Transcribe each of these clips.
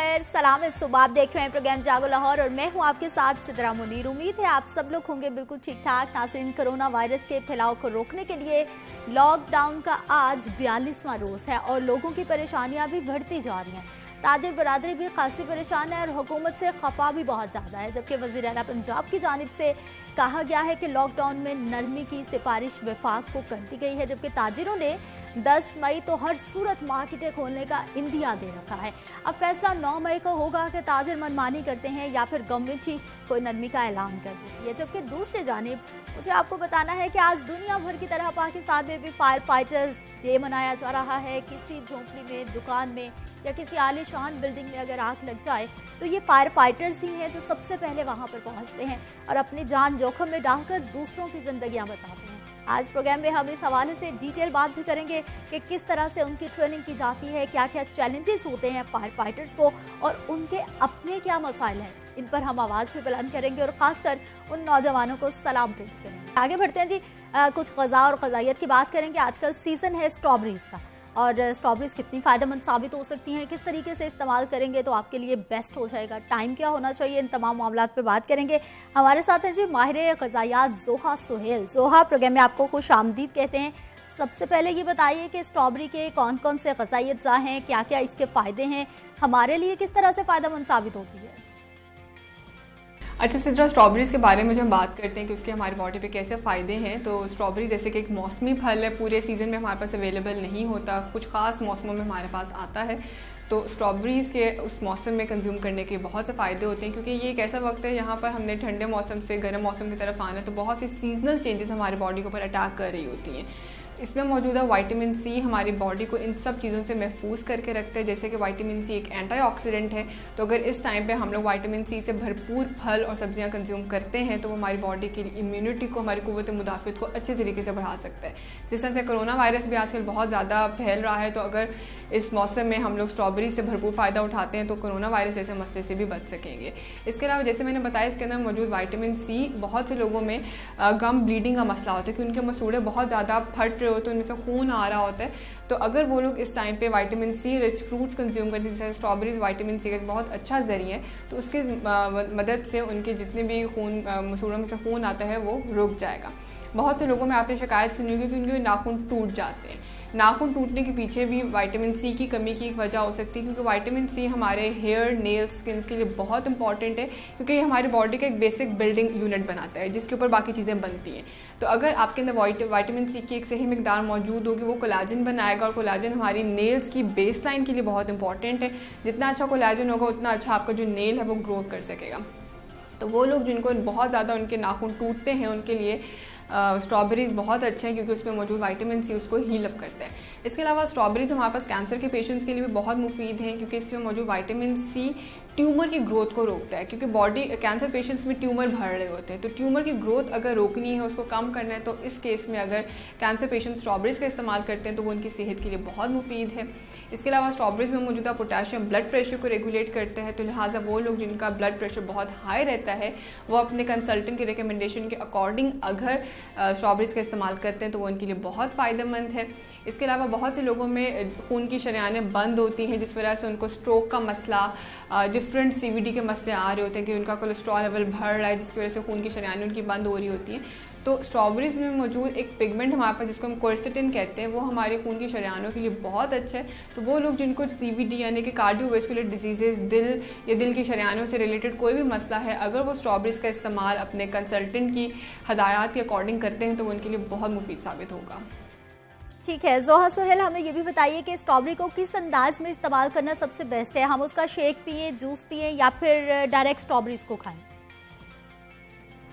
खैर, सलाम सुबह। आप देख रहे हैं प्रोग्राम जागो लाहौर और मैं हूं आपके साथ सिद्रा मुनीर। उम्मीद है आप सब लोग होंगे बिल्कुल ठीक ठाक। नाज़रीन, कोरोना वायरस के फैलाव को रोकने के लिए लॉकडाउन का आज 42वां रोज है और लोगों की परेशानियां भी बढ़ती जा रही हैं। ताजिर बरादरी भी खासी परेशान है और हुकूमत से खफा भी बहुत ज़्यादा है। जबकि वज़ीर आला पंजाब की जानिब से कहा गया है कि लॉकडाउन में नरमी की सिफारिश वफाक को कर दी गई है। जबकि ताजिरों ने 10 मई तो हर सूरत मार्केटें खोलने का इंदिया दे रखा है। अब फैसला 9 मई को होगा कि ताजिर मनमानी करते हैं या फिर गवर्नमेंट ही कोई नरमी का ऐलान कर देती है। जबकि दूसरी जानिब मुझे आपको बताना है कि आज दुनिया भर की तरह पाकिस्तान में भी फायर फाइटर्स डे मनाया जा रहा है। किसी झोंपड़ी में, दुकान में या किसी आलीशान बिल्डिंग में अगर आग लग जाए तो ये फायर फाइटर्स ही हैं जो सबसे पहले वहां पर पहुंचते हैं और अपनी जान जोखिम में डालकर दूसरों की जिंदगियां बचाते हैं। आज प्रोग्राम में हम इस हवाले से डिटेल बात भी करेंगे कि किस तरह से उनकी ट्रेनिंग की जाती है, क्या क्या चैलेंजेस होते हैं फायर फाइटर्स को और उनके अपने क्या मसाइल हैं। इन पर हम आवाज़ भी बुलंद करेंगे और ख़ासकर उन नौजवानों को सलाम पेश करेंगे। आगे बढ़ते हैं जी, कुछ ग़ज़ा और ग़ज़ाइयत की बात करेंगे। आजकल सीज़न है स्ट्रॉबेरीज़ का और स्ट्रॉबेरीज कितनी फ़ायदेमंद साबित हो सकती हैं, किस तरीके से इस्तेमाल करेंगे तो आपके लिए बेस्ट हो जाएगा, टाइम क्या होना चाहिए, इन तमाम मामलात पे बात करेंगे। हमारे साथ है जी माहिर ग़ज़ायात ज़ोहा सुहेल। ज़ोहा, प्रोग्राम में आपको खुश आमदीद कहते हैं। सबसे पहले ये बताइए कि स्ट्रॉबेरी के कौन कौन से ग़ज़ाई अज्जा हैं, क्या क्या इसके फ़ायदे हैं, हमारे लिए किस तरह से फ़ायदेमंद साबित होती है। अच्छा सिद्रा, स्ट्रॉबेरीज़ के बारे में जो हम बात करते हैं कि उसके हमारी बॉडी पे कैसे फ़ायदे हैं, तो स्ट्रॉबेरी जैसे कि एक मौसमी फल है, पूरे सीज़न में हमारे पास अवेलेबल नहीं होता, कुछ ख़ास मौसमों में हमारे पास आता है। तो स्ट्रॉबेरीज़ के उस मौसम में कंज्यूम करने के बहुत से फ़ायदे होते हैं क्योंकि ये एक ऐसा वक्त है यहाँ पर हमने ठंडे मौसम से गर्म मौसम की तरफ आना है, तो बहुत सी सीजनल चेंजेस हमारी बॉडी के ऊपर अटैक कर रही होती हैं। इसमें मौजूदा विटामिन सी हमारी बॉडी को इन सब चीज़ों से महफूज करके रखते हैं। जैसे कि विटामिन सी एक एंटीऑक्सीडेंट है, तो अगर इस टाइम पे हम लोग विटामिन सी से भरपूर फल और सब्जियां कंज्यूम करते हैं तो वो हमारी बॉडी की इम्यूनिटी को, हमारी क़ुव्वत मुदाफ़ित को अच्छे तरीके से बढ़ा सकता है। जिस तरह से कोरोना वायरस भी आजकल बहुत ज़्यादा फैल रहा है, तो अगर इस मौसम में हम लोग स्ट्रॉबेरी से भरपूर फ़ायदा उठाते हैं तो कोरोना वायरस जैसे मसले से भी बच सकेंगे। इसके अलावा जैसे मैंने बताया, इसके अंदर मौजूद विटामिन सी बहुत से लोगों में गम ब्लीडिंग का मसला होता है कि उनके मसूड़े बहुत ज़्यादा फट रहे होते हैं, उनमें से खून आ रहा होता है। तो अगर वो लोग इस टाइम पे vitamin C rich fruits consume करते हैं, जैसे स्ट्रॉबेरीज विटामिन सी का एक बहुत अच्छा जरिया है, तो उसकी मदद से उनके जितने भी खून मसूड़ों में से खून आता है वो रुक जाएगा। बहुत से लोगों में आपने शिकायत सुनी होगी कि उनके नाखून टूट जाते हैं। नाखून टूटने के पीछे भी विटामिन सी की कमी की एक वजह हो सकती है, क्योंकि विटामिन सी हमारे हेयर, नेल्स, स्किन्स के लिए बहुत इंपॉर्टेंट है, क्योंकि ये हमारी बॉडी का एक बेसिक बिल्डिंग यूनिट बनाता है जिसके ऊपर बाकी चीज़ें बनती हैं। तो अगर आपके अंदर विटामिन सी की एक सही मिकदार मौजूद होगी, वो कोलाजन बनाएगा और कोलाजन हमारी नेल्स की बेस लाइन के लिए बहुत इंपॉर्टेंट है। जितना अच्छा कोलाजन होगा उतना अच्छा आपका जो नेल है वो ग्रो कर सकेगा। तो वो लोग जिनको बहुत ज़्यादा उनके नाखून टूटते हैं उनके लिए स्ट्रॉबेरीज बहुत अच्छे हैं, क्योंकि उसमें मौजूद विटामिन सी उसको हील अप करते हैं। इसके अलावा स्ट्रॉबेरीज हमारे पास कैंसर के पेशेंट्स के लिए भी बहुत मुफीद हैं, क्योंकि इसमें मौजूद विटामिन सी ट्यूमर की ग्रोथ को रोकता है। क्योंकि बॉडी कैंसर पेशेंट्स में ट्यूमर बढ़ रहे होते हैं, तो ट्यूमर की ग्रोथ अगर रोकनी है, उसको कम करना है, तो इस केस में अगर कैंसर पेशेंट स्ट्रॉबेरीज का इस्तेमाल करते हैं तो वो उनकी सेहत के लिए बहुत मुफीद है। इसके अलावा स्ट्रॉबेरीज में मौजूदा पोटेशियम ब्लड प्रेशर को रेगुलेट करता है, तो लिहाजा वो लोग जिनका ब्लड प्रेशर बहुत हाई रहता है वो अपने कंसल्टेंट के रिकमेंडेशन के अकॉर्डिंग अगर स्ट्रॉबेरीज का इस्तेमाल करते हैं तो वो उनके लिए बहुत फ़ायदेमंद है। इसके अलावा बहुत से लोगों में खून की शरेयानें बंद होती हैं, जिस वजह से उनको स्ट्रोक का मसला, डिफरेंट सीवीडी के मसले आ रहे होते हैं कि उनका कोलेस्ट्रॉल लेवल बढ़ रहा है, जिसकी वजह से खून की शरेयानें उनकी बंद हो रही होती हैं। तो स्ट्रॉबेरीज में मौजूद एक पिगमेंट हमारे पास जिसको हम क्वर्सेटिन कहते हैं, वो हमारी खून की शरेयानों के लिए बहुत अच्छा है। तो वो लोग जिनको सीवीडी यानी कि कार्डियोवैस्कुलर डिजीजेज, दिल या दिल की शरेयानों से रिलेटेड कोई भी मसला है, अगर वो स्ट्रॉबेरीज का इस्तेमाल अपने कंसल्टेंट की हदायत के अकॉर्डिंग करते हैं तो वो उनके लिए बहुत मुफीद साबित होगा। ठीक है ज़ोहा सुहेल, हमें ये भी बताइए कि स्ट्रॉबेरी को किस अंदाज में इस्तेमाल करना सबसे बेस्ट है। हम उसका शेक पिए, जूस पिए या फिर डायरेक्ट स्ट्रॉबेरीज को खाएं।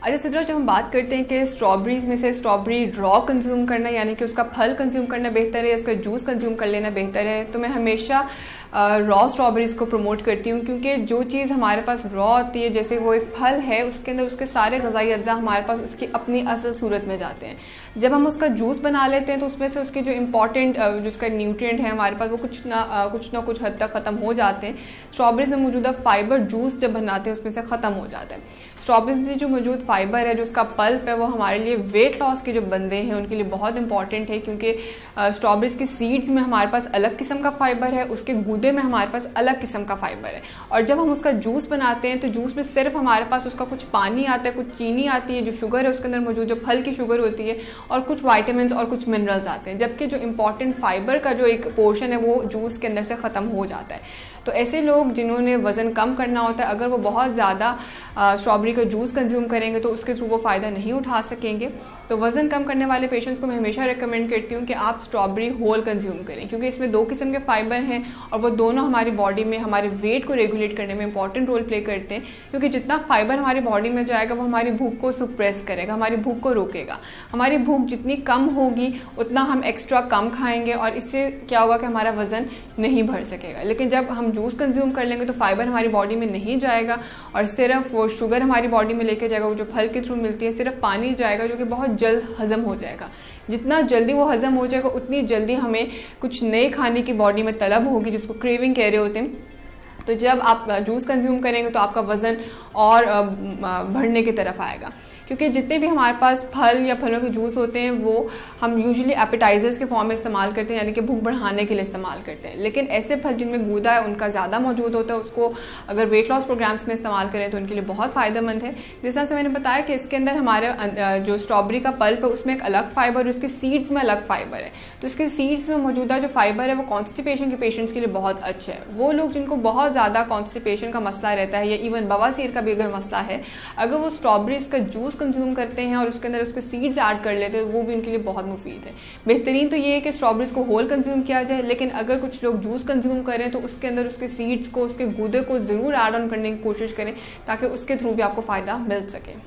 अच्छा सिद्रा, जब हम बात करते हैं कि स्ट्रॉबेरीज में से स्ट्रॉबेरी रॉ कंज्यूम करना यानी कि उसका फल कंज्यूम करना बेहतर है या उसका जूस कंज्यूम कर लेना बेहतर है, तो मैं हमेशा रॉ स्ट्रॉबेरीज को प्रमोट करती हूँ, क्योंकि जो चीज़ हमारे पास रॉ होती है, जैसे वो एक फल है, उसके अंदर उसके सारे ग़ज़ाई अज्जा हमारे पास उसकी अपनी असल सूरत में जाते हैं। जब हम उसका जूस बना लेते हैं तो उसमें से उसके जो इम्पॉर्टेंट जो उसका न्यूट्रिएंट है हमारे पास वो कुछ ना कुछ हद तक ख़त्म हो जाते हैं। स्ट्रॉबेरीज में मौजूदा फाइबर जूस जब बनाते हैं उसमें से ख़त्म हो जाता है। स्ट्रॉबेरीज में जो मौजूद फाइबर है, जो उसका पल्प है, वो हमारे लिए वेट लॉस के जो बंदे हैं उनके लिए बहुत इंपॉर्टेंट है, क्योंकि स्ट्रॉबेरीज की सीड्स में हमारे पास अलग किस्म का फाइबर है, उसके गूदे में हमारे पास अलग किस्म का फाइबर है, और जब हम उसका जूस बनाते हैं तो जूस में सिर्फ हमारे पास उसका कुछ पानी आता है, कुछ चीनी आती है, जो शुगर है उसके अंदर मौजूद, जो फल की शुगर होती है, और कुछ वाइटामिन और कुछ मिनरल्स आते हैं, जबकि जो इंपॉर्टेंट फाइबर का जो एक पोर्शन है वो जूस के अंदर से ख़त्म हो जाता है। तो ऐसे लोग जिन्होंने वज़न कम करना होता है, अगर वो बहुत ज़्यादा स्ट्रॉबेरी का जूस कंज्यूम करेंगे तो उसके थ्रू वो फ़ायदा नहीं उठा सकेंगे। तो वज़न कम करने वाले पेशेंट्स को मैं हमेशा रेकमेंड करती हूँ कि आप स्ट्रॉबेरी होल कंज्यूम करें, क्योंकि इसमें 2 किस्म के फाइबर हैं और वो दोनों हमारी बॉडी में हमारे वेट को रेगुलेट करने में इंपॉर्टेंट रोल प्ले करते हैं। क्योंकि जितना फाइबर हमारी बॉडी में जाएगा वो हमारी भूख को सुप्रेस करेगा, हमारी भूख को रोकेगा। हमारी भूख जितनी कम होगी उतना हम एक्स्ट्रा कम खाएंगे और इससे क्या होगा कि हमारा वज़न नहीं बढ़ सकेगा। लेकिन जब हम जूस कंज्यूम कर लेंगे तो फाइबर हमारी बॉडी में नहीं जाएगा और सिर्फ वो शुगर हमारी बॉडी में लेके जाएगा, वो जो फल के थ्रू मिलती है, सिर्फ पानी जाएगा जो कि बहुत जल्द हजम हो जाएगा। जितना जल्दी वो हजम हो जाएगा उतनी जल्दी हमें कुछ नए खाने की बॉडी में तलब होगी, जिसको क्रेविंग कह रहे होते हैं। तो जब आप जूस कंज्यूम करेंगे तो आपका वज़न और बढ़ने की तरफ आएगा, क्योंकि जितने भी हमारे पास फल या फलों के जूस होते हैं वो हम यूजुअली एपेटाइजर्स के फॉर्म में इस्तेमाल करते हैं, यानी कि भूख बढ़ाने के लिए इस्तेमाल करते हैं। लेकिन ऐसे फल जिनमें गूदा है उनका ज़्यादा मौजूद होता है, उसको अगर वेट लॉस प्रोग्राम्स में इस्तेमाल करें तो उनके लिए बहुत फ़ायदेमंद है। जिस तरह से मैंने बताया कि इसके अंदर हमारे जो स्ट्रॉबेरी का पल्प है उसमें एक अलग फाइबर और इसके सीड्स में अलग फाइबर है। तो इसके सीड्स में मौजूदा जो फाइबर है वो कॉन्स्टिपेशन के पेशेंट्स के लिए बहुत अच्छा है। वो लोग जिनको बहुत ज़्यादा कॉन्स्टिपेशन का मसला रहता है या इवन बवासीर का भी अगर मसला है, अगर वो स्ट्रॉबेरीज का जूस कंज्यूम करते हैं और उसके अंदर उसके सीड्स ऐड कर लेते हैं, वो भी उनके लिए बहुत मुफीद है। बेहतरीन तो ये है कि स्ट्रॉबेरीज को होल कंज्यूम किया जाए, लेकिन अगर कुछ लोग जूस कंज्यूम करें तो उसके अंदर उसके सीड्स को, उसके गूदे को ज़रूर ऐड ऑन करने की कोशिश करें ताकि उसके थ्रू भी आपको फ़ायदा मिल सके।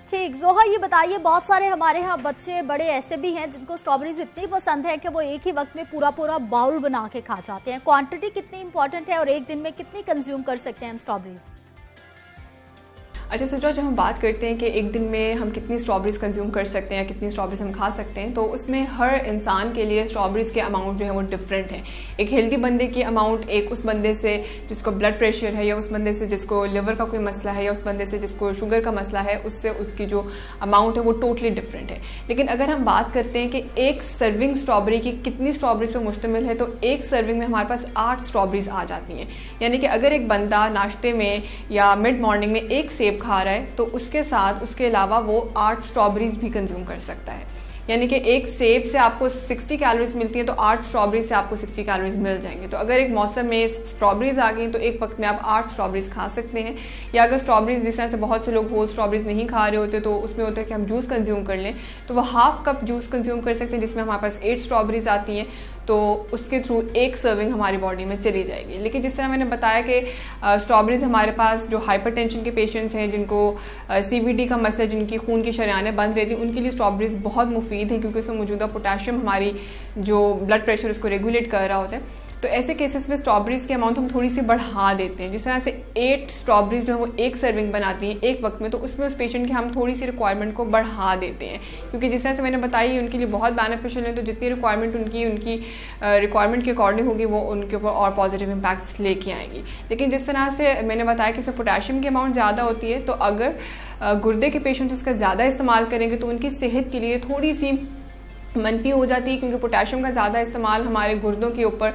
ठीक, जोहा ये बताइए, बहुत सारे हमारे यहाँ बच्चे बड़े ऐसे भी हैं जिनको स्ट्रॉबेरीज इतनी पसंद है कि वो एक ही वक्त में पूरा बाउल बना के खा जाते हैं। क्वांटिटी कितनी इंपॉर्टेंट है और एक दिन में कितनी कंज्यूम कर सकते हैं हम स्ट्रॉबेरीज? अच्छा सिस्टर, जब हम बात करते हैं कि एक दिन में हम कितनी स्ट्रॉबेरीज कंज्यूम कर सकते हैं या कितनी स्ट्रॉबेरीज हम खा सकते हैं, तो उसमें हर इंसान के लिए स्ट्रॉबेरीज के अमाउंट जो है वो डिफरेंट है। एक हेल्दी बंदे की अमाउंट एक उस बंदे से जिसको ब्लड प्रेशर है, या उस बंदे से जिसको लिवर का कोई मसला है, या उस बंदे से जिसको शुगर का मसला है, उससे उसकी जो अमाउंट है वो टोटली डिफरेंट है। लेकिन अगर हम बात करते हैं कि एक सर्विंग स्ट्रॉबेरी की कितनी स्ट्रॉबेरीज पर मुश्तमिल है, तो एक सर्विंग में हमारे पास 8 स्ट्रॉबेरीज आ जाती हैं। यानी कि अगर एक बंदा नाश्ते में या मिड मॉर्निंग में एक सेब खा रहा है तो उसके साथ उसके अलावा वो 8 स्ट्रॉबेरीज भी कंज्यूम कर सकता है। यानी कि एक सेब से आपको 60 कैलोरीज मिलती है तो 8 स्ट्रॉबेरीज से आपको 60 कैलोरीज मिल जाएंगे। तो अगर एक मौसम में स्ट्रॉबेरीज आ गई तो एक वक्त में आप 8 स्ट्रॉबेरीज खा सकते हैं। या अगर स्ट्रॉबेरीज जिस तरह से बहुत से लोग होल स्ट्रॉबेरीज नहीं खा रहे होते तो उसमें होता है कि हम जूस कंज्यूम कर लें, तो वो हाफ कप जूस कंज्यूम कर सकते हैं जिसमें हमारे पास 8 स्ट्रॉबेरीज आती हैं, तो उसके थ्रू एक सर्विंग हमारी बॉडी में चली जाएगी। लेकिन जिस तरह मैंने बताया कि स्ट्रॉबेरीज हमारे पास जो हाइपरटेंशन के पेशेंट्स हैं, जिनको CVD का मसला, जिनकी खून की शरियानें बंद रहती हैं, उनके लिए स्ट्रॉबेरीज बहुत मुफीद है, क्योंकि उसमें मौजूदा पोटेशियम हमारी जो ब्लड प्रेशर उसको रेगुलेट कर रहा होता है। तो ऐसे केसेस में स्ट्रॉबेरीज की अमाउंट हम थोड़ी सी बढ़ा देते हैं। जिस तरह से 8 स्ट्रॉबेरीज जो है वो एक सर्विंग बनाती हैं एक वक्त में, तो उसमें उस पेशेंट की हम थोड़ी सी रिक्वायरमेंट को बढ़ा देते हैं, क्योंकि जिस तरह से मैंने बताई उनके लिए बहुत बेनिफिशियल है। तो जितनी रिक्वायरमेंट उनकी रिक्वायरमेंट के अकॉर्डिंग होगी वो उनके ऊपर और पॉजिटिव इम्पैक्ट्स लेके आएंगी। लेकिन जिस तरह से मैंने बताया कि इसमें पोटेशियम की अमाउंट ज़्यादा होती है, तो अगर गुर्दे के पेशेंट्स इसका ज़्यादा इस्तेमाल करेंगे तो उनकी सेहत के लिए थोड़ी सी मनफी हो जाती है, क्योंकि पोटेशियम का ज़्यादा इस्तेमाल हमारे गुर्दों के ऊपर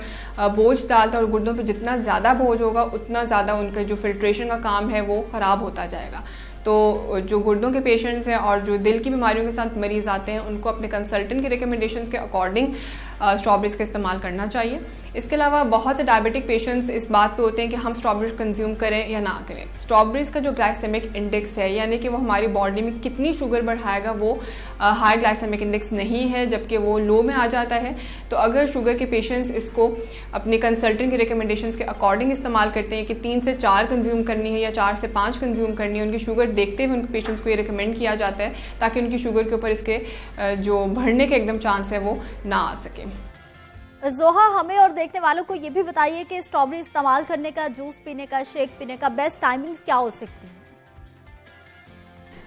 बोझ डालता है और गुर्दों पे जितना ज़्यादा बोझ होगा उतना ज़्यादा उनका जो फिल्ट्रेशन का काम है वो ख़राब होता जाएगा। तो जो गुर्दों के पेशेंट्स हैं और जो दिल की बीमारियों के साथ मरीज आते हैं उनको अपने कंसल्टेंट के रिकमेंडेशंस के अकॉर्डिंग स्ट्रॉबेरीज का इस्तेमाल करना चाहिए। इसके अलावा बहुत से डायबिटिक पेशेंट्स इस बात पे होते हैं कि हम स्ट्रॉबेरीज कंज्यूम करें या ना करें। स्ट्रॉबेरीज का जो ग्लाइसेमिक इंडेक्स है, यानी कि वो हमारी बॉडी में कितनी शुगर बढ़ाएगा, वो हाई ग्लाइसेमिक इंडेक्स नहीं है, जबकि वो लो में आ जाता है। तो अगर शुगर के पेशेंट्स इसको अपने कंसल्टेंट के रिकमेंडेशंस के अकॉर्डिंग इस्तेमाल करते हैं कि 3 से 4 कंज्यूम करनी है या 4 से 5 कंज्यूम करनी है, उनकी शुगर देखते हुए उनके पेशेंट्स को ये रिकमेंड किया जाता है ताकि उनकी शुगर के ऊपर इसके जो बढ़ने के एकदम चांस है वो ना आ सके। जोहा, हमें और देखने वालों को ये भी बताइए कि स्ट्रॉबेरी इस्तेमाल करने का, जूस पीने का, शेक पीने का बेस्ट टाइमिंग्स क्या हो सकती है?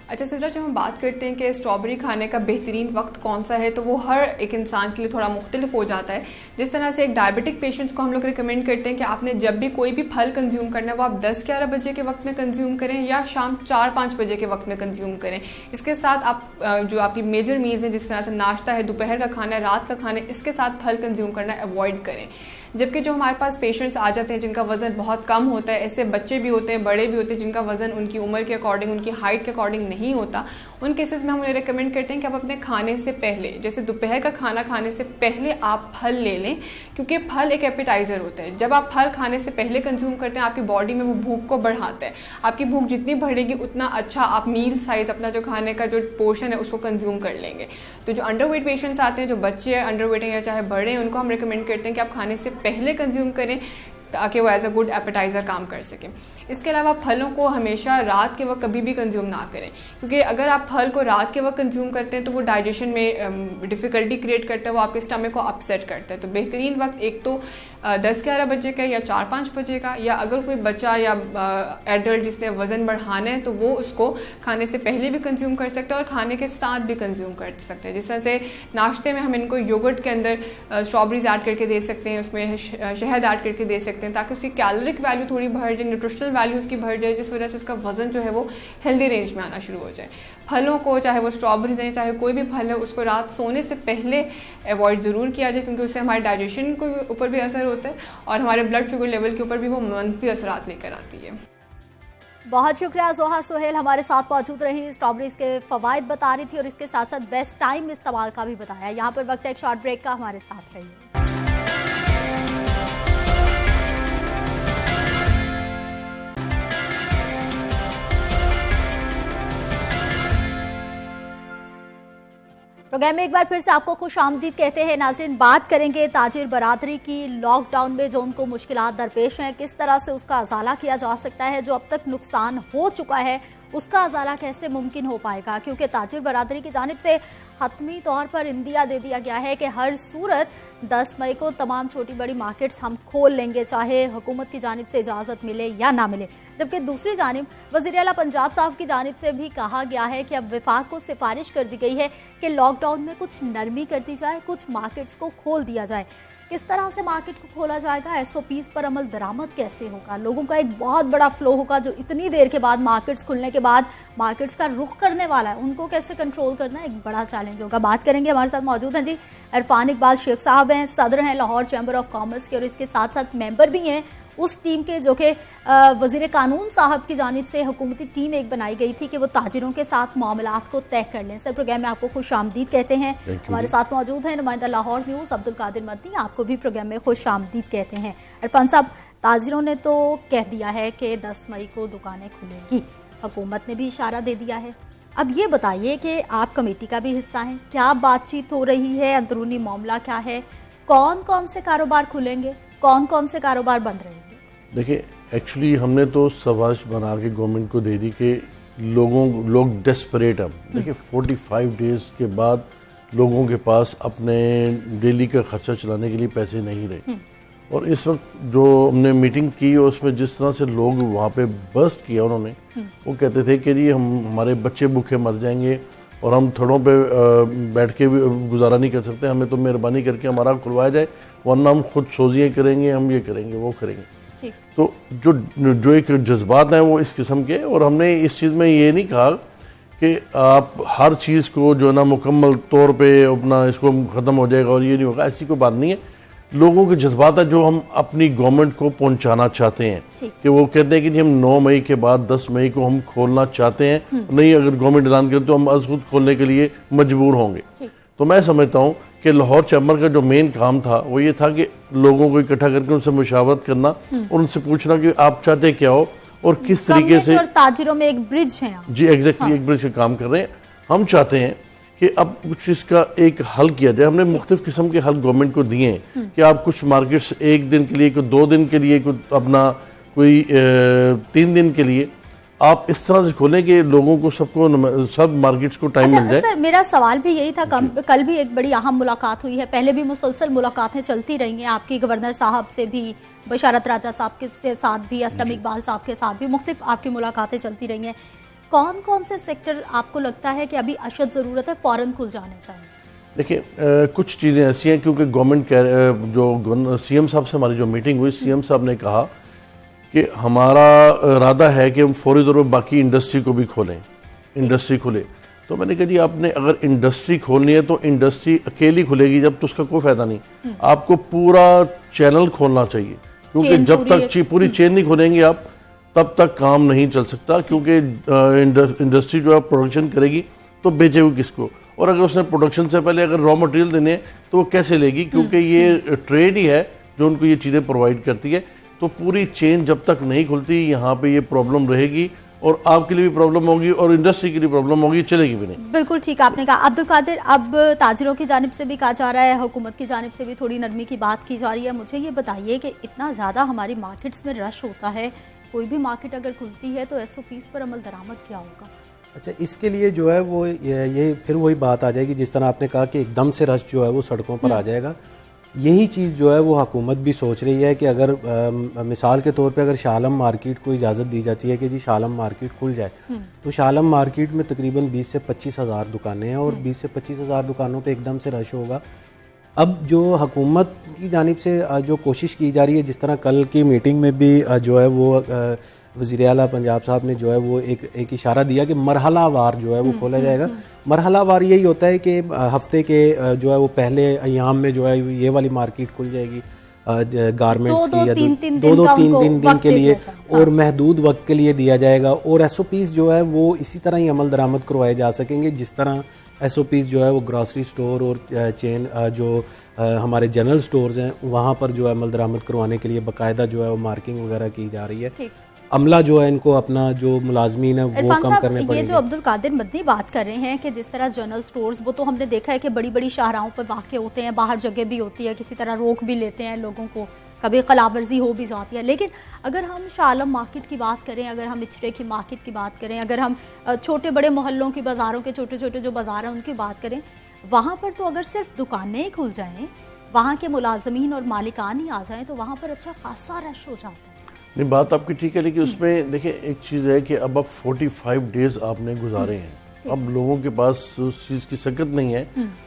अच्छा सिद्रा, जब हम बात करते हैं कि स्ट्रॉबेरी खाने का बेहतरीन वक्त कौन सा है, तो वो हर एक इंसान के लिए थोड़ा मुख्तलिफ हो जाता है। जिस तरह से एक डायबिटिक पेशेंट्स को हम लोग रिकमेंड करते हैं कि आपने जब भी कोई भी फल कंज्यूम करना है वो आप 10-11 बजे के वक्त में कंज्यूम करें या शाम 4-5 बजे के वक्त में कंज्यूम करें। इसके साथ आप जो आपकी मेजर मील्स हैं, जिस तरह से नाश्ता है, दोपहर का खाना है, रात का खाना है, इसके साथ फल कंज्यूम करना अवॉइड करें। जबकि जो हमारे पास पेशेंट्स आ जाते हैं जिनका वजन बहुत कम होता है, ऐसे बच्चे भी होते हैं, बड़े भी होते हैं जिनका वजन उनकी उम्र के अकॉर्डिंग, उनकी हाइट के अकॉर्डिंग नहीं होता, उन केसेस में हम उन्हें रिकमेंड करते हैं कि आप अपने खाने से पहले, जैसे दोपहर का खाना खाने से पहले आप फल ले लें, क्योंकि फल एक एपेटाइजर होता है। जब आप फल खाने से पहले कंज्यूम करते हैं आपकी बॉडी में वो भूख को बढ़ाता है। आपकी भूख जितनी बढ़ेगी उतना अच्छा आप मील साइज अपना जो खाने का जो पोर्शन है उसको कंज्यूम कर लेंगे। तो जो अंडरवेट पेशेंट्स आते हैं, जो बच्चे हैं अंडरवेट हैं या चाहे बड़े हैं, उनको हम रिकमेंड करते हैं कि आप खाने से पहले कंज्यूम करें ताकि वो एज अ गुड एपेटाइजर काम कर सके। इसके अलावा फलों को हमेशा रात के वक्त कभी भी कंज्यूम ना करें, क्योंकि अगर आप फल को रात के वक्त कंज्यूम करते हैं तो वो डाइजेशन में डिफिकल्टी क्रिएट करता है, वो आपके स्टमक को अपसेट करता है। तो बेहतरीन वक्त एक तो 10-11 बजे का या 4-5 बजे का, या अगर कोई बच्चा या एडल्ट जिसने वजन बढ़ाना है तो वो उसको खाने से पहले भी कंज्यूम कर सकता है और खाने के साथ भी कंज्यूम कर सकते हैं। जिस तरह से नाश्ते में हम इनको योगर्ट के अंदर स्ट्रॉबेरीज ऐड करके दे सकते हैं, उसमें शहद ऐड करके दे सकते हैं ताकि उसकी कैलोरिक वैल्यू थोड़ी बढ़ जाए, न्यूट्रिशनल वैल्यू उसकी बढ़ जाए, जिस वजह से उसका वजन जो है वो हेल्दी रेंज में आना शुरू हो जाए। फलों को, चाहे वो स्ट्रॉबेरीज हैं चाहे कोई भी फल है, उसको रात सोने से पहले अवॉइड ज़रूर किया जाए, क्योंकि उससे हमारे डाइजेशन के ऊपर भी असर होता है और हमारे ब्लड शुगर लेवल के ऊपर भी वो मंफी असरात लेकर आती है। बहुत शुक्रिया जोहा सोहेल, हमारे साथ मौजूद रही, स्ट्रॉबेरीज के फवाइद बता रही थी और इसके साथ साथ बेस्ट टाइम इस्तेमाल का भी बताया। यहाँ पर वक्त है एक शॉर्ट ब्रेक का, हमारे साथ रहिए। प्रोग्राम में एक बार फिर से आपको खुश आमदीद कहते हैं। नाज़रीन, बात करेंगे ताजिर बरादरी की। लॉकडाउन में जो उनको मुश्किलात दरपेश हैं, किस तरह से उसका अजाला किया जा सकता है, जो अब तक नुकसान हो चुका है उसका अजाला कैसे मुमकिन हो पाएगा, क्योंकि ताजिर बरादरी की जानिब से हतमी तौर पर इंदिया दे दिया गया है कि हर सूरत 10 मई को तमाम छोटी बड़ी मार्केट्स हम खोल लेंगे, चाहे हुकूमत की जानिब से इजाज़त मिले या ना मिले। जबकि दूसरी जानिब वज़ीर आला पंजाब साहब की जानिब से भी कहा गया है कि अब विफाक को सिफारिश कर दी गई है कि लॉकडाउन में कुछ नरमी कर दी जाए, कुछ मार्केट्स को खोल दिया जाए। किस तरह से मार्केट को खोला जाएगा, SOPs पर अमल दरामद कैसे होगा, लोगों का एक बहुत बड़ा फ्लो होगा जो इतनी देर के बाद मार्केट्स खुलने के बाद मार्केट्स का रुख करने वाला है, उनको कैसे कंट्रोल करना एक बड़ा चैलेंज होगा। बात करेंगे, हमारे साथ मौजूद हैं जी इरफान इकबाल शेख साहब हैं, सदर हैं लाहौर चैम्बर ऑफ कॉमर्स के और इसके साथ साथ मेंबर भी हैं उस टीम के जो कि वजीर कानून साहब की जानिब से हुकूमती टीम एक बनाई गई थी कि वो ताजिरों के साथ मामलात को तय कर लें। सर, प्रोग्राम में आपको खुश आमदीद कहते हैं। हमारे साथ मौजूद हैं नुमाइंदा लाहौर न्यूज़ अब्दुल कादिर मदनी, आपको भी प्रोग्राम में खुश आमदीद कहते हैं। इरफान साहब, ताजिरों ने तो कह दिया है कि 10 मई को दुकानें खुलेंगी, हुकूमत ने भी इशारा दे दिया है। अब ये बताइए कि आप कमेटी का भी हिस्सा हैं, क्या बातचीत हो रही है, अंदरूनी मामला क्या है, कौन कौन से कारोबार खुलेंगे, कौन कौन से कारोबार बंद रहेंगे? देखिए, एक्चुअली हमने तो सवाश बना के गवर्नमेंट को दे दी कि लोग डेस्परेट। अब देखिए 45 डेज के बाद लोगों के पास अपने डेली का खर्चा चलाने के लिए पैसे नहीं रहे। और इस वक्त जो हमने मीटिंग की उसमें जिस तरह से लोग वहाँ पे बर्स्ट किया उन्होंने, वो कहते थे कि जी हमारे बच्चे भूखे मर जाएंगे और हम थड़ों पे बैठ के भी गुजारा नहीं कर सकते, हमें तो मेहरबानी करके हमारा खुलवाया जाए, वरना हम खुद सोजियाँ करेंगे, हम ये करेंगे वो करेंगे। तो जो एक जज्बात हैं वो इस किस्म के, और हमने इस चीज़ में ये नहीं कहा कि आप हर चीज़ को जो है ना मुकम्मल तौर पे अपना इसको ख़त्म हो जाएगा और ये नहीं होगा, ऐसी कोई बात नहीं है। लोगों के जज्बात है जो हम अपनी गवर्नमेंट को पहुंचाना चाहते हैं कि वो कहते हैं कि हम 9 मई के बाद 10 मई को हम खोलना चाहते हैं, नहीं अगर गवर्नमेंट ऐलान करे तो हम आज खुद खोलने के लिए मजबूर होंगे। तो मैं समझता हूँ कि लाहौर चैम्बर का जो मेन काम था वो ये था कि लोगों को इकट्ठा करके उनसे मुशावरत करना और उनसे पूछना कि आप चाहते क्या हो और किस तरीके से। और ताजिरों में एक ब्रिज है जी, एग्जैक्टली एक ब्रिज का काम कर रहे हैं। हम चाहते हैं कि अब कुछ इसका एक हल किया जाए। हमने मुख्तलिफ किस्म के हल गवर्नमेंट को दिए हैं कि आप कुछ मार्केट्स 1 दिन के लिए, कोई 2 दिन के लिए, कोई अपना कोई 3 दिन के लिए आप इस तरह से खोलें कि लोगों को सब मार्केट्स को टाइम मिल जाए। सर, मेरा सवाल भी यही था। कल भी एक बड़ी अहम मुलाकात हुई है, पहले भी मुसलसल मुलाकातें चलती रही हैं आपकी गवर्नर साहब से भी, बशारत राजा साहब के साथ भी, असलम इकबाल साहब के साथ भी मुख्तलिफ आपकी मुलाकातें चलती रही हैं। कौन कौन से सेक्टर आपको लगता है कि अभी अशद ज़रूरत है फौरन खुल जाने चाहिए? देखिए, कुछ चीज़ें ऐसी हैं क्योंकि गवर्नमेंट जो CM साहब से हमारी जो मीटिंग हुई, CM साहब ने कहा कि हमारा इरादा है कि हम फौरी तौर पर बाकी इंडस्ट्री को भी खोलें, इंडस्ट्री खुले। तो मैंने कहा जी आपने अगर इंडस्ट्री खोलनी है तो इंडस्ट्री अकेली खुलेगी जब, तो उसका कोई फायदा नहीं। आपको पूरा चैनल खोलना चाहिए, क्योंकि जब तक पूरी चेन नहीं खोलेंगे आप तब तक काम नहीं चल सकता। क्योंकि इंडस्ट्री जो है प्रोडक्शन करेगी तो बेचेगी किसको, और अगर उसने प्रोडक्शन से पहले अगर रॉ मटेरियल देने हैं तो वो कैसे लेगी, क्योंकि ये ट्रेड ही है जो उनको ये चीज़ें प्रोवाइड करती है। तो पूरी चेन जब तक नहीं खुलती यहाँ पे ये प्रॉब्लम रहेगी, और आपके लिए भी प्रॉब्लम होगी और इंडस्ट्री के लिए प्रॉब्लम होगी, चलेगी भी नहीं। बिल्कुल ठीक आपने कहा अब्दुल कादिर। अब ताजिरों की जानिब से भी कहा जा रहा है, हुकूमत की जानिब से भी थोड़ी नरमी की बात की जा रही है। मुझे ये बताइए कि इतना ज़्यादा हमारी मार्केट्स में रश होता है, कोई भी मार्केट अगर खुलती है तो SOPs पर अमल दरामद क्या होगा? अच्छा, इसके लिए जो है वो ये फिर वही बात आ जाएगी जिस तरह आपने कहा कि एकदम से रश जो है वो सड़कों पर आ जाएगा। यही चीज़ जो है वो हुकूमत भी सोच रही है कि अगर मिसाल के तौर पे अगर शाह आलम मार्केट को इजाज़त दी जाती है कि जी शाह आलम मार्केट खुल जाए, तो शाह आलम मार्केट में तकरीबन 20 से 25 हज़ार दुकानें हैं, और 20 से 25 हज़ार दुकानों पे एकदम से रश होगा। अब जो हुकूमत की जानिब से जो कोशिश की जा रही है, जिस तरह कल की मीटिंग में भी जो है वो वज़ीर आला पंजाब साहब ने जो है वो एक इशारा दिया कि मरहलावार जो है वो खोला जाएगा। मरहलावार यही होता है कि हफ्ते के जो है वो पहले अयाम में जो है ये वाली मार्केट खुल जाएगी गारमेंट्स की, या दो तीन दिन के लिए, और महदूद वक्त के लिए दिया जाएगा। और SOPs जो है वो इसी तरह ही अमल दरामद करवाए जा सकेंगे जिस तरह SOPs जो है वो ग्रॉसरी स्टोर और चेन जो हमारे जनरल स्टोर्स हैं वहाँ पर जो है अमल दरामद करवाने के लिए बाकायदा जो है वो मार्किंग वगैरह की जा रही है। अमला जो है इनको अपना जो मुलाजमीन है वो कम करने पड़ेंगे। ये जो अब्दुल कादिर मदनी बात कर रहे हैं कि जिस तरह जनरल स्टोर्स, वो तो हमने देखा है कि बड़ी बड़ी शाहराहों पर वाक़े होते हैं, बाहर जगह भी होती है, किसी तरह रोक भी लेते हैं लोगों को, कभी खिलाफवर्जी हो भी जाती है। लेकिन अगर हम शाह आलम मार्केट की बात करें, अगर हम इचरे की मार्केट की बात करें, अगर हम छोटे बड़े मोहल्लों की बाज़ारों के छोटे छोटे जो बाज़ार हैं उनकी बात करें, वहाँ पर तो अगर सिर्फ दुकानें ही खुल जाएँ, वहाँ के मुलाजमीन और मालिकान ही आ जाएँ, तो वहाँ पर अच्छा खासा रश हो जाता है। नहीं, बात आपकी ठीक है, लेकिन उसमें देखिए एक चीज़ है कि अब 45 डेज आपने गुजारे हैं, अब लोगों के पास उस चीज़ की सकत नहीं है।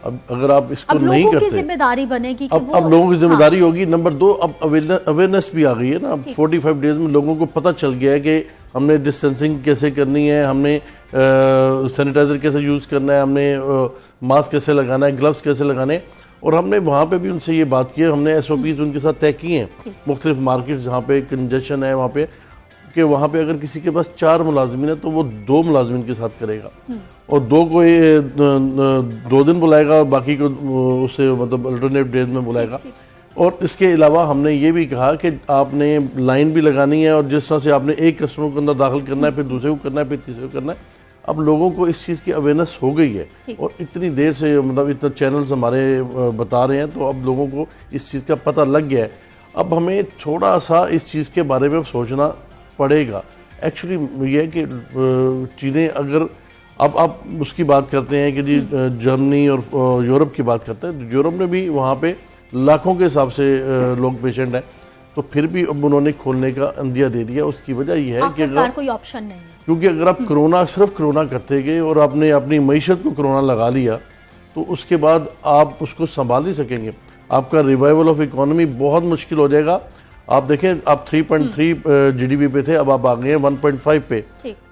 अब अगर आप इसको नहीं करते, जिम्मेदारी बनेगी कि अब लोगों की जिम्मेदारी होगी। नंबर 2, अब अवेयरनेस भी आ गई है ना। अब 45 डेज में लोगों को पता चल गया है कि हमने डिस्टेंसिंग कैसे करनी है, हमने सैनिटाइजर कैसे यूज़ करना है, हमने मास्क कैसे लगाना है, ग्लव्स कैसे लगाने हैं। और हमने वहाँ पे भी उनसे ये बात की है, हमने SOPs उनके साथ तय किए हैं मुख्तलिफ मार्केट जहाँ पे कंजेशन है वहाँ पे, कि वहाँ पे अगर किसी के पास 4 मुलाजमीन है तो वो 2 मुलाजमीन के साथ करेगा, और 2 को 2 दिन बुलाएगा और बाकी को उससे मतलब अल्टरनेट डेज में बुलाएगा। और इसके अलावा हमने ये भी कहा कि आपने लाइन भी लगानी है, और जिस तरह से आपने एक कस्टमर को अंदर दाखिल करना है, फिर दूसरे को करना है, फिर तीसरे को करना है। अब लोगों को इस चीज़ की अवेयरनेस हो गई है, और इतनी देर से मतलब इतना चैनल्स हमारे बता रहे हैं, तो अब लोगों को इस चीज़ का पता लग गया है। अब हमें थोड़ा सा इस चीज़ के बारे में सोचना पड़ेगा। एक्चुअली ये है कि चीज़ें अगर अब आप उसकी बात करते हैं कि जी जर्मनी और यूरोप की बात करते हैं, यूरोप में भी वहाँ पे लाखों के हिसाब से लोग पेशेंट हैं, तो फिर भी अब उन्होंने खोलने का अंदिया दे दिया। उसकी वजह यह है कि अगर कोई ऑप्शन नहीं है, क्योंकि अगर आप सिर्फ कोरोना करते गए और आपने अपनी मईशत को कोरोना लगा लिया, तो उसके बाद आप उसको संभाल नहीं सकेंगे। आपका रिवाइवल ऑफ इकोनॉमी बहुत मुश्किल हो जाएगा। आप देखें, आप 3.3 GDP पे थे, अब आप आ गए हैं 1.5 पे,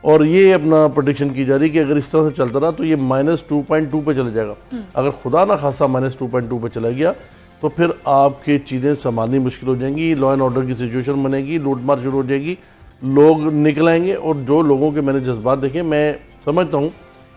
और ये अपना प्रेडिक्शन की जा रही है कि अगर इस तरह से चलता रहा तो ये -2.2 पे चले जाएगा। अगर खुदा ना खासा -2.2 पे चला गया तो फिर आपकी चीज़ें संभालनी मुश्किल हो जाएंगी, लॉ एंड ऑर्डर की सिचुएशन बनेगी, लूटमार शुरू हो जाएगी, लोग निकल आएंगे। और जो लोगों के मैंने जज्बात देखे, मैं समझता हूँ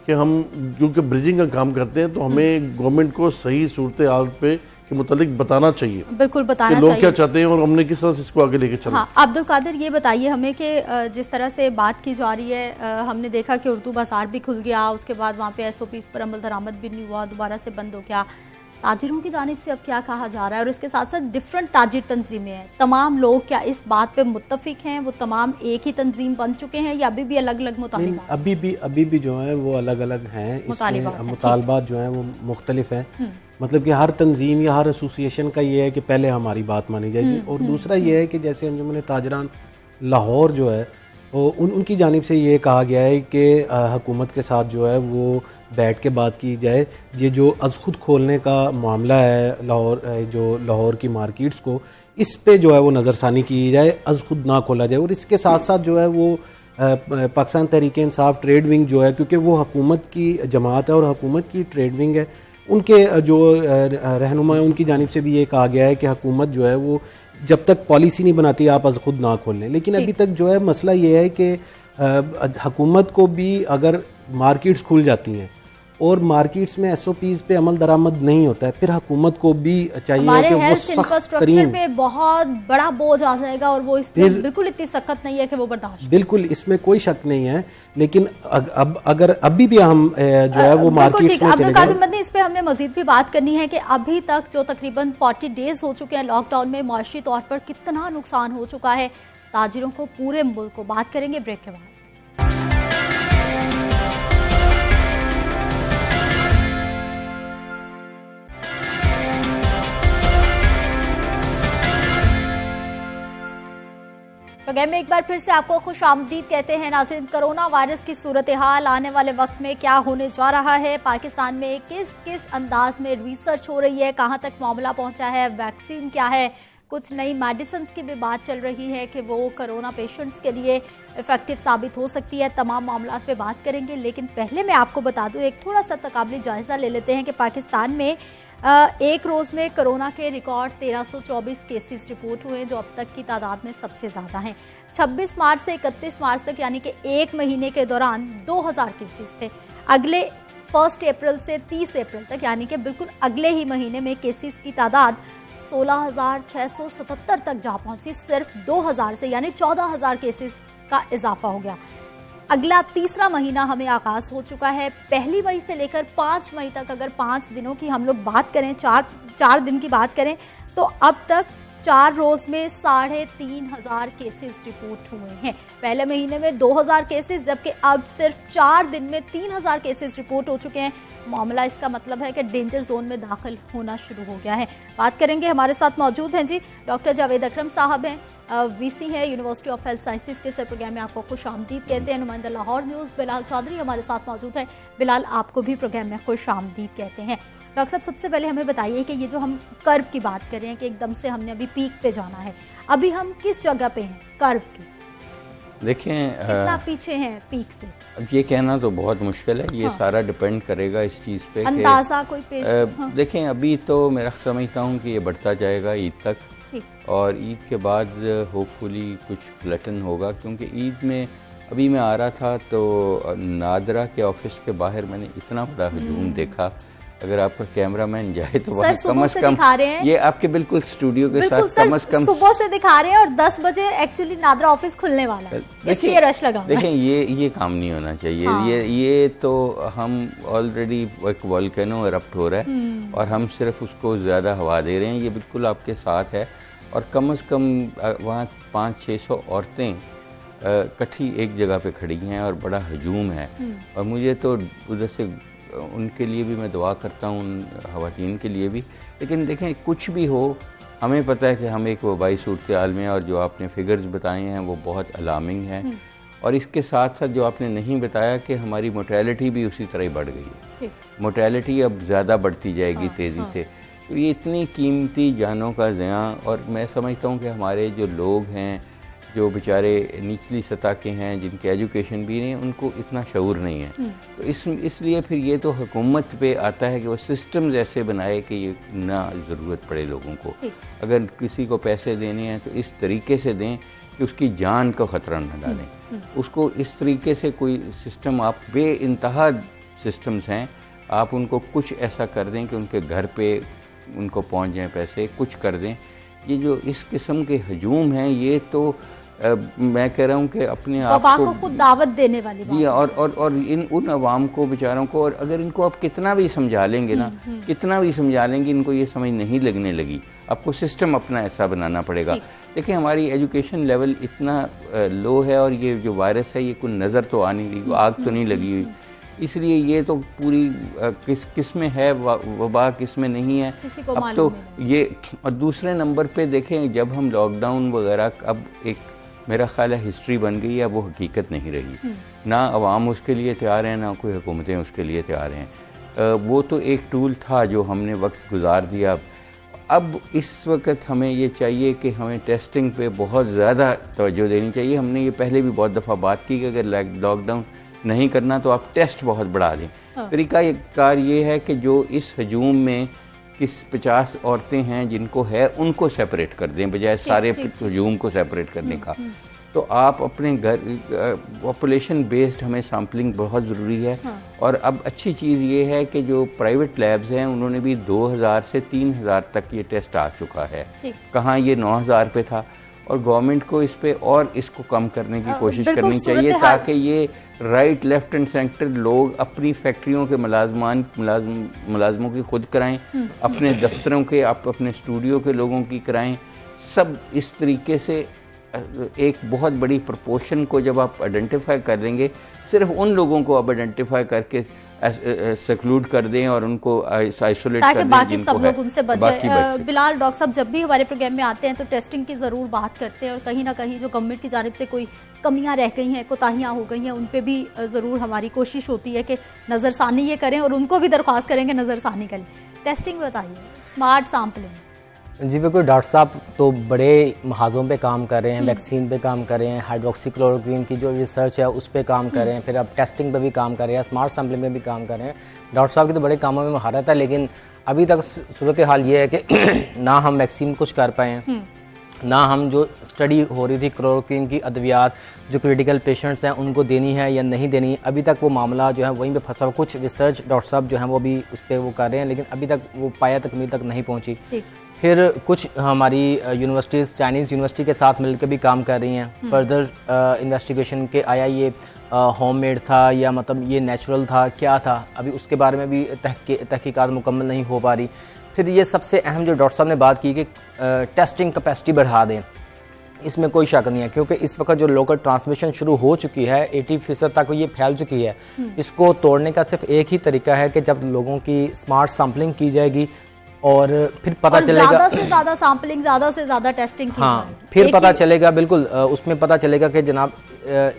कि हम क्योंकि ब्रिजिंग का काम करते हैं, तो हमें गवर्नमेंट को सही सूरत हाल पे के मुतालिक बताना चाहिए, बिल्कुल बताना कि लोग चाहिए क्या चाहते हैं और हमने किस तरह से इसको आगे लेके चलना। हाँ, अब्दुल कादिर ये बताइए हमें कि जिस तरह से बात की जा रही है, हमने देखा कि उर्दू बाजार भी खुल गया, उसके बाद वहाँ पे SOPs पर अमल दरामद भी नहीं हुआ, दोबारा से बंद हो गया। ताजिरों की जानिब से अब क्या कहा जा रहा है, और इसके साथ साथ डिफरेंट ताजिर तंजीमें हैं, तमाम लोग क्या इस बात पे मुत्तफिक हैं, वो तमाम एक ही तंजीम बन चुके हैं, या अभी भी अलग अलग मुतालिबात? अभी भी जो है वो अलग अलग हैं, इसमें मुतालबात जो हैं वो मुख्तलिफ हैं। मतलब कि हर तंजीम या हर एसोसिएशन का ये है कि पहले हमारी बात मानी जाएगी, और दूसरा ये है कि जैसे अंजुमन ताजरान लाहौर जो है उनकी जानिब से ये कहा गया है कि हुकूमत के साथ जो है वो बैठ के बात की जाए। ये जो अज़ खुद खोलने का मामला है लाहौर की मार्केट्स को, इस पे जो है वो नज़रसानी की जाए, अज़ खुद ना खोला जाए। और इसके साथ साथ जो है वो पाकिस्तान तहरीक इंसाफ ट्रेड विंग जो है, क्योंकि वो हुकूमत की जमात है और हुकूमत की ट्रेड विंग है, उनके जो रहनुमा है उनकी जानिब से भी ये कहा गया है कि हुकूमत जो है वो जब तक पॉलिसी नहीं बनाती आप अज खुद ना खोल लें। लेकिन अभी तक जो है मसला ये है कि हुकूमत को भी अगर मार्केट्स खुल जाती हैं और मार्केट्स में SOPs पे अमल दरामद नहीं होता है, फिर हुकूमत को भी चाहिए कि वो सख्त तरीन पे बहुत बड़ा बोझ आ जाएगा और वो इसमें बिल्कुल इतनी सख्त नहीं है कि वो बर्दाश्त, बिल्कुल इसमें कोई शक नहीं है। लेकिन अब अगर अभी भी हम जो है वो मार्केट्स में चले जाएं, इस पे हमने मजीद भी बात करनी है कि अभी तक जो तकरीबन 40 डेज हो चुके हैं लॉकडाउन में, माशी तौर पर कितना नुकसान हो चुका है ताजिरों को, पूरे मुल्क को। बात करेंगे ब्रेक के बाद। प्रोग्राम में एक बार फिर से आपको खुश आमदीद कहते हैं नाज़रीन। कोरोना वायरस की सूरत हाल, आने वाले वक्त में क्या होने जा रहा है, पाकिस्तान में किस किस अंदाज में रिसर्च हो रही है, कहां तक मामला पहुंचा है, वैक्सीन क्या है, कुछ नई मेडिसिन की भी बात चल रही है कि वो कोरोना पेशेंट्स के लिए इफेक्टिव साबित हो सकती है। तमाम मामला पे बात करेंगे, लेकिन पहले मैं आपको बता दूं, एक थोड़ा सा तकाबली जायजा ले लेते हैं कि पाकिस्तान में एक रोज में कोरोना के रिकॉर्ड 1324 केसेस रिपोर्ट हुए, जो अब तक की तादाद में सबसे ज्यादा हैं। 26 मार्च से 31 मार्च तक यानी कि एक महीने के दौरान 2000 केसेस थे। अगले 1 अप्रैल से 30 अप्रैल तक यानी कि बिल्कुल अगले ही महीने में केसेस की तादाद 16,677 तक जा पहुंची, सिर्फ 2000 से, यानी 14,000 केसेस का इजाफा हो गया। अगला तीसरा महीना हमें आगाज हो चुका है। 1 मई से लेकर 5 मई तक अगर 5 दिनों की हम लोग बात करें, चार दिन की बात करें, तो अब तक 4 रोज में 3,500 केसेस रिपोर्ट हुए हैं। पहले महीने में 2000 केसेस, जबकि अब सिर्फ 4 दिन में 3000 केसेस रिपोर्ट हो चुके हैं। मामला इसका मतलब है कि डेंजर जोन में दाखिल होना शुरू हो गया है। बात करेंगे, हमारे साथ मौजूद हैं जी डॉक्टर जावेद अकरम साहब हैं, VC है यूनिवर्सिटी ऑफ हेल्थ साइंसेज के। सर प्रोग्राम में आपको खुश आमदीद कहते हैं। नुमाइंदा लाहौर न्यूज़ बिलाल चौधरी हमारे साथ मौजूद है। बिलाल, आपको भी प्रोग्राम में खुश आमदीद कहते हैं। डॉक्टर साहब, सबसे पहले हमें बताइए कि ये जो हम कर्व की बात कर रहे हैं कि एकदम से हमने अभी पीक पे जाना है, अभी हम किस जगह पे हैं कर्व की? देखें, कितना पीछे हैं पीक से? अब ये कहना तो बहुत मुश्किल है, ये सारा डिपेंड करेगा इस चीज़ पे, अंदाजा कोई पेश? देखें, अभी तो मैं समझता हूँ कि ये बढ़ता जाएगा ईद तक, और ईद के बाद होपफुली कुछ फ्लैटन होगा, क्योंकि ईद में अभी मैं आ रहा था तो नादरा के ऑफिस के बाहर मैंने इतना बड़ा हजूम देखा। अगर आपका कैमरामैन जाए तो वहाँ कम से कम, ये आपके बिल्कुल स्टूडियो के साथ कम से कम सुबह से दिखा रहे हैं, और 10 बजे एक्चुअली नादरा ऑफिस खुलने वाला है, इसलिए रश लगा। देखें, ये काम नहीं होना चाहिए। हाँ। ये तो हम ऑलरेडी एक वोल्केनो इरप्ट हो रहा है और हम सिर्फ उसको ज्यादा हवा दे रहे हैं, ये बिल्कुल आपके साथ है। और कम से कम वहाँ 500-600 औरतें इकट्ठी एक जगह पे खड़ी हैं और बड़ा हजूम है, और मुझे तो उधर से उनके लिए भी मैं दुआ करता हूँ, उन ख़वातीन के लिए भी। लेकिन देखें, कुछ भी हो, हमें पता है कि हम एक वबाई सूरत हाल में, और जो आपने फिगर्स बताए हैं वो बहुत अलार्मिंग हैं, और इसके साथ साथ जो आपने नहीं बताया कि हमारी मोर्टेलिटी भी उसी तरह ही बढ़ गई है। मोर्टेलिटी अब ज़्यादा बढ़ती जाएगी तेज़ी से। तो ये इतनी कीमती जानों का ज़िया, और मैं समझता हूँ कि हमारे जो लोग हैं, जो बेचारे निचली सतह के हैं, जिनके एजुकेशन भी नहीं, उनको इतना शऊर नहीं है। तो इसलिए फिर ये तो हुकूमत पे आता है कि वो सिस्टम्स ऐसे बनाए कि ये ना ज़रूरत पड़े लोगों को। अगर किसी को पैसे देने हैं तो इस तरीके से दें कि उसकी जान का ख़तरा न डालें। उसको इस तरीके से कोई सिस्टम, आप बे इंतहा सिस्टम्स हैं, आप उनको कुछ ऐसा कर दें कि उनके घर पे उनको पहुंच जाएं पैसे, कुछ कर दें। ये जो इस किस्म के हजूम हैं, ये तो मैं कह रहा हूँ कि अपने आप को खुद दावत देने वाली बात है। और उन अवाम को, बेचारों को, और अगर इनको आप कितना भी समझा लेंगे ना, कितना भी समझा लेंगे, इनको ये समझ नहीं लगने लगी। आपको सिस्टम अपना ऐसा बनाना पड़ेगा। देखिए, हमारी एजुकेशन लेवल इतना लो है, और ये जो वायरस है ये कोई नज़र तो आ नहीं रही, आग तो नहीं लगी हुई, इसलिए ये तो पूरी किस में है वबा, किस में नहीं है अब तो ये। और दूसरे नंबर पे देखें, जब हम लॉकडाउन वगैरह, अब एक मेरा ख्याल है हिस्ट्री बन गई है, वो हकीकत नहीं रही। ना अवाम उसके लिए तैयार हैं, ना कोई हुकूमतें उसके लिए तैयार हैं। वो तो एक टूल था जो हमने वक्त गुजार दिया। अब इस वक्त हमें ये चाहिए कि हमें टेस्टिंग पे बहुत ज़्यादा तवज्जो देनी चाहिए। हमने ये पहले भी बहुत दफ़ा बात की कि अगर लॉकडाउन नहीं करना तो आप टेस्ट बहुत बढ़ा दें। तरीक़ाकार ये है कि जो इस हजूम में किस 50 औरतें हैं जिनको है उनको सेपरेट कर दें बजाय सारे हजूम को सेपरेट करने का। तो आप अपने घर पॉपुलेशन बेस्ड हमें सैम्पलिंग बहुत ज़रूरी है। और अब अच्छी चीज़ ये है कि जो प्राइवेट लैब्स हैं उन्होंने भी 2000 से 3000 तक ये टेस्ट आ चुका है। कहाँ ये 9000 पे था, और गवर्नमेंट को इस पे और इसको कम करने की कोशिश करनी चाहिए ताकि ये राइट लेफ्ट एंड सेंटर लोग अपनी फैक्ट्रियों के मुलाजमों की खुद कराएं, अपने दफ्तरों के अपने स्टूडियो के लोगों की कराएं। सब इस तरीके से एक बहुत बड़ी प्रपोर्शन को जब आप आइडेंटिफाई कर देंगे, सिर्फ उन लोगों को आप आइडेंटिफाई करके सेक्लूड कर दें और उनको आइसोलेट कर दें बाकी सब लोग उनसे बचे। बिलाल, डॉक्टर साहब जब भी हमारे प्रोग्राम में आते हैं तो टेस्टिंग की ज़रूर बात करते हैं, और कहीं ना कहीं जो गवर्नमेंट की जानिब से कोई कमियां रह गई हैं, कोताहियां हो गई हैं, उन पे भी ज़रूर हमारी कोशिश होती है कि नज़रसानी ये करें, और उनको भी दरख्वास्त करेंगे नज़रसानी करें। टेस्टिंग बताइए, स्मार्ट सैम्पलिंग। जी बिल्कुल, डॉक्टर साहब तो बड़े महाजों पे काम कर रहे हैं, वैक्सीन पे काम कर रहे हैं, हाइड्रोक्सीक्लोरोक्वीन की जो रिसर्च है उस पे काम कर रहे हैं, फिर अब टेस्टिंग पे भी काम कर रहे हैं, स्मार्ट सैम्पलिंग में भी काम कर रहे हैं। डॉक्टर साहब की तो बड़े कामों में महारत है, लेकिन अभी तक सूरत हाल ये है कि ना हम वैक्सीन कुछ कर पाए हैं, ना हम जो स्टडी हो रही थी क्लोरोक्वीन की अद्वियात जो क्रिटिकल पेशेंट्स हैं उनको देनी है या नहीं देनी, अभी तक वो मामला जो है वहीं पे फंसा हुआ। कुछ रिसर्च डॉक्टर साहब जो हैं वो भी उस पर वो कर रहे हैं, लेकिन अभी तक वो पाया तकमील तक नहीं पहुंची। फिर कुछ हमारी यूनिवर्सिटीज़ चाइनीज़ यूनिवर्सिटी के साथ मिलकर भी काम कर रही हैं फर्दर इन्वेस्टिगेशन के, आया ये होममेड था या मतलब ये नेचुरल था, क्या था, अभी उसके बारे में भी तहकीकात मुकम्मल नहीं हो पा रही। फिर ये सबसे अहम जो डॉक्टर साहब ने बात की कि टेस्टिंग कैपेसिटी बढ़ा दें, इसमें कोई शक नहीं है, क्योंकि इस वक्त जो लोकल ट्रांसमिशन शुरू हो चुकी है 80% तक ये फैल चुकी है। इसको तोड़ने का सिर्फ एक ही तरीका है कि जब लोगों की स्मार्ट सैम्पलिंग की जाएगी और फिर पता चलेगा, ज़्यादा से ज़्यादा सैम्पलिंग, ज़्यादा से ज़्यादा टेस्टिंग की हाँ, फिर पता चलेगा बिल्कुल, उसमें पता चलेगा कि जनाब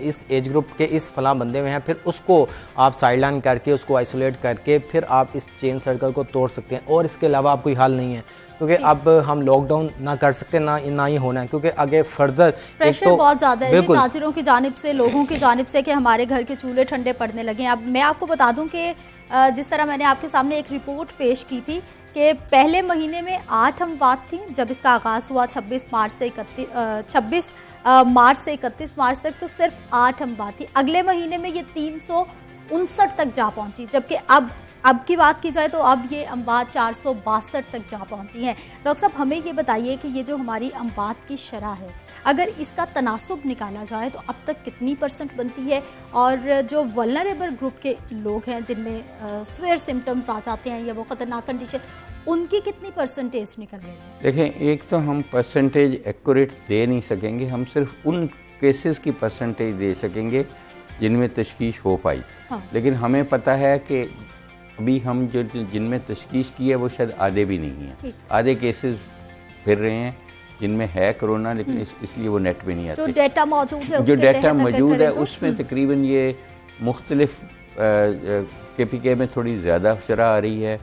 इस एज ग्रुप के इस फलां बंदे में है, फिर उसको आप साइडलाइन करके उसको आइसोलेट करके फिर आप इस चेन सर्कल को तोड़ सकते हैं। और इसके अलावा आप कोई हल नहीं है, क्योंकि अब हम लॉकडाउन ना कर सकते ना ही होना है, क्योंकि आगे फर्दर प्रेशर तो बहुत ज्यादा है ताजिरों की जानिब से, लोगों की जानिब से कि हमारे घर के चूल्हे ठंडे पड़ने लगे। अब मैं आपको बता दूं कि जिस तरह मैंने आपके सामने एक रिपोर्ट पेश की थी कि पहले महीने में 8 अमवात थी जब इसका आगाज हुआ 26 मार्च से 31 मार्च तक, तो सिर्फ 8 अमवात थी। अगले महीने में ये 359 तक जा पहुंची, जबकि अब की बात की जाए तो अब ये अमवात 462 तक जा पहुंची हैं। डॉक्टर साहब हमें ये बताइए कि ये जो हमारी अमवात की शरह है, अगर इसका तनासुब निकाला जाए तो अब तक कितनी % बनती है, और जो वल्नरेबल ग्रुप के लोग हैं जिनमें स्वेयर सिम्टम्स आ जाते हैं या वो खतरनाक कंडीशन, उनकी कितनी % निकल रही है? देखें, एक तो हम परसेंटेज एक्यूरेट दे नहीं सकेंगे, हम सिर्फ उन केसेस की % दे सकेंगे जिनमें तशखीश हो पाई। हाँ। लेकिन हमें पता है कि अभी हम जो जिनमें तशखीश की है वो शायद आधे भी नहीं है, आधे केसेस फिर रहे हैं जिनमें है कोरोना, लेकिन इसलिए वो नेट पे नहीं आते। जो डेटा मौजूद है, जो डेटा मौजूद है उसमें तकरीबन ये मुख्तलिफ KPK में थोड़ी ज़्यादा शरह आ रही है,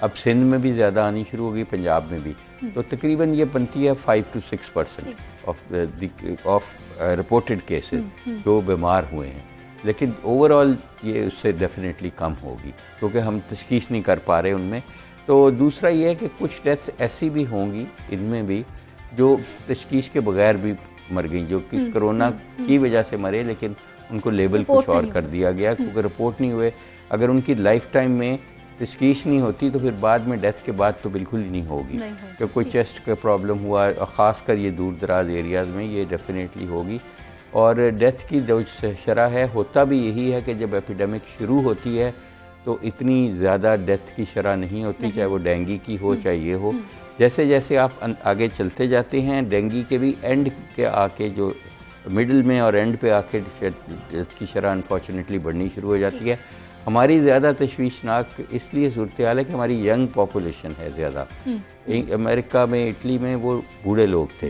अब सिंध में भी ज़्यादा आनी शुरू हो गई, पंजाब में भी, तो तकरीबन ये बनती है 5 to 6% ऑफ रिपोर्टेड केसेस जो बीमार हुए हैं। लेकिन ओवरऑल ये उससे डेफिनेटली कम होगी क्योंकि हम तशखीश नहीं कर पा रहे उनमें। तो दूसरा ये है कि कुछ डेथ्स ऐसी भी होंगी इनमें भी जो तशखीश के बगैर भी मर गई, जो कि कोरोना की वजह से मरे लेकिन उनको लेबल कुछ और कर दिया गया क्योंकि रिपोर्ट नहीं हुए। अगर उनकी लाइफ टाइम में तशखीश नहीं होती तो फिर बाद में डेथ के बाद तो बिल्कुल ही नहीं होगी, कि कोई चेस्ट का प्रॉब्लम हुआ और ख़ासकर ये दूर दराज एरियाज़ में ये डेफिनेटली होगी। और डेथ की जो शरह है, होता भी यही है कि जब एपिडेमिक शुरू होती है तो इतनी ज़्यादा डेथ की शरह नहीं होती, चाहे वो डेंगू की हो चाहे ये हो। जैसे जैसे आप आगे चलते जाते हैं, डेंगू के भी एंड के आके जो मिडिल में और एंड पे आके डेथ की शरह अनफॉर्चुनेटली बढ़नी शुरू हो जाती है। हमारी ज़्यादा तशवीशनाक इसलिए सूरत हाल है कि हमारी यंग पॉपुलेशन है ज़्यादा। अमेरिका में, इटली में वो बूढ़े लोग थे,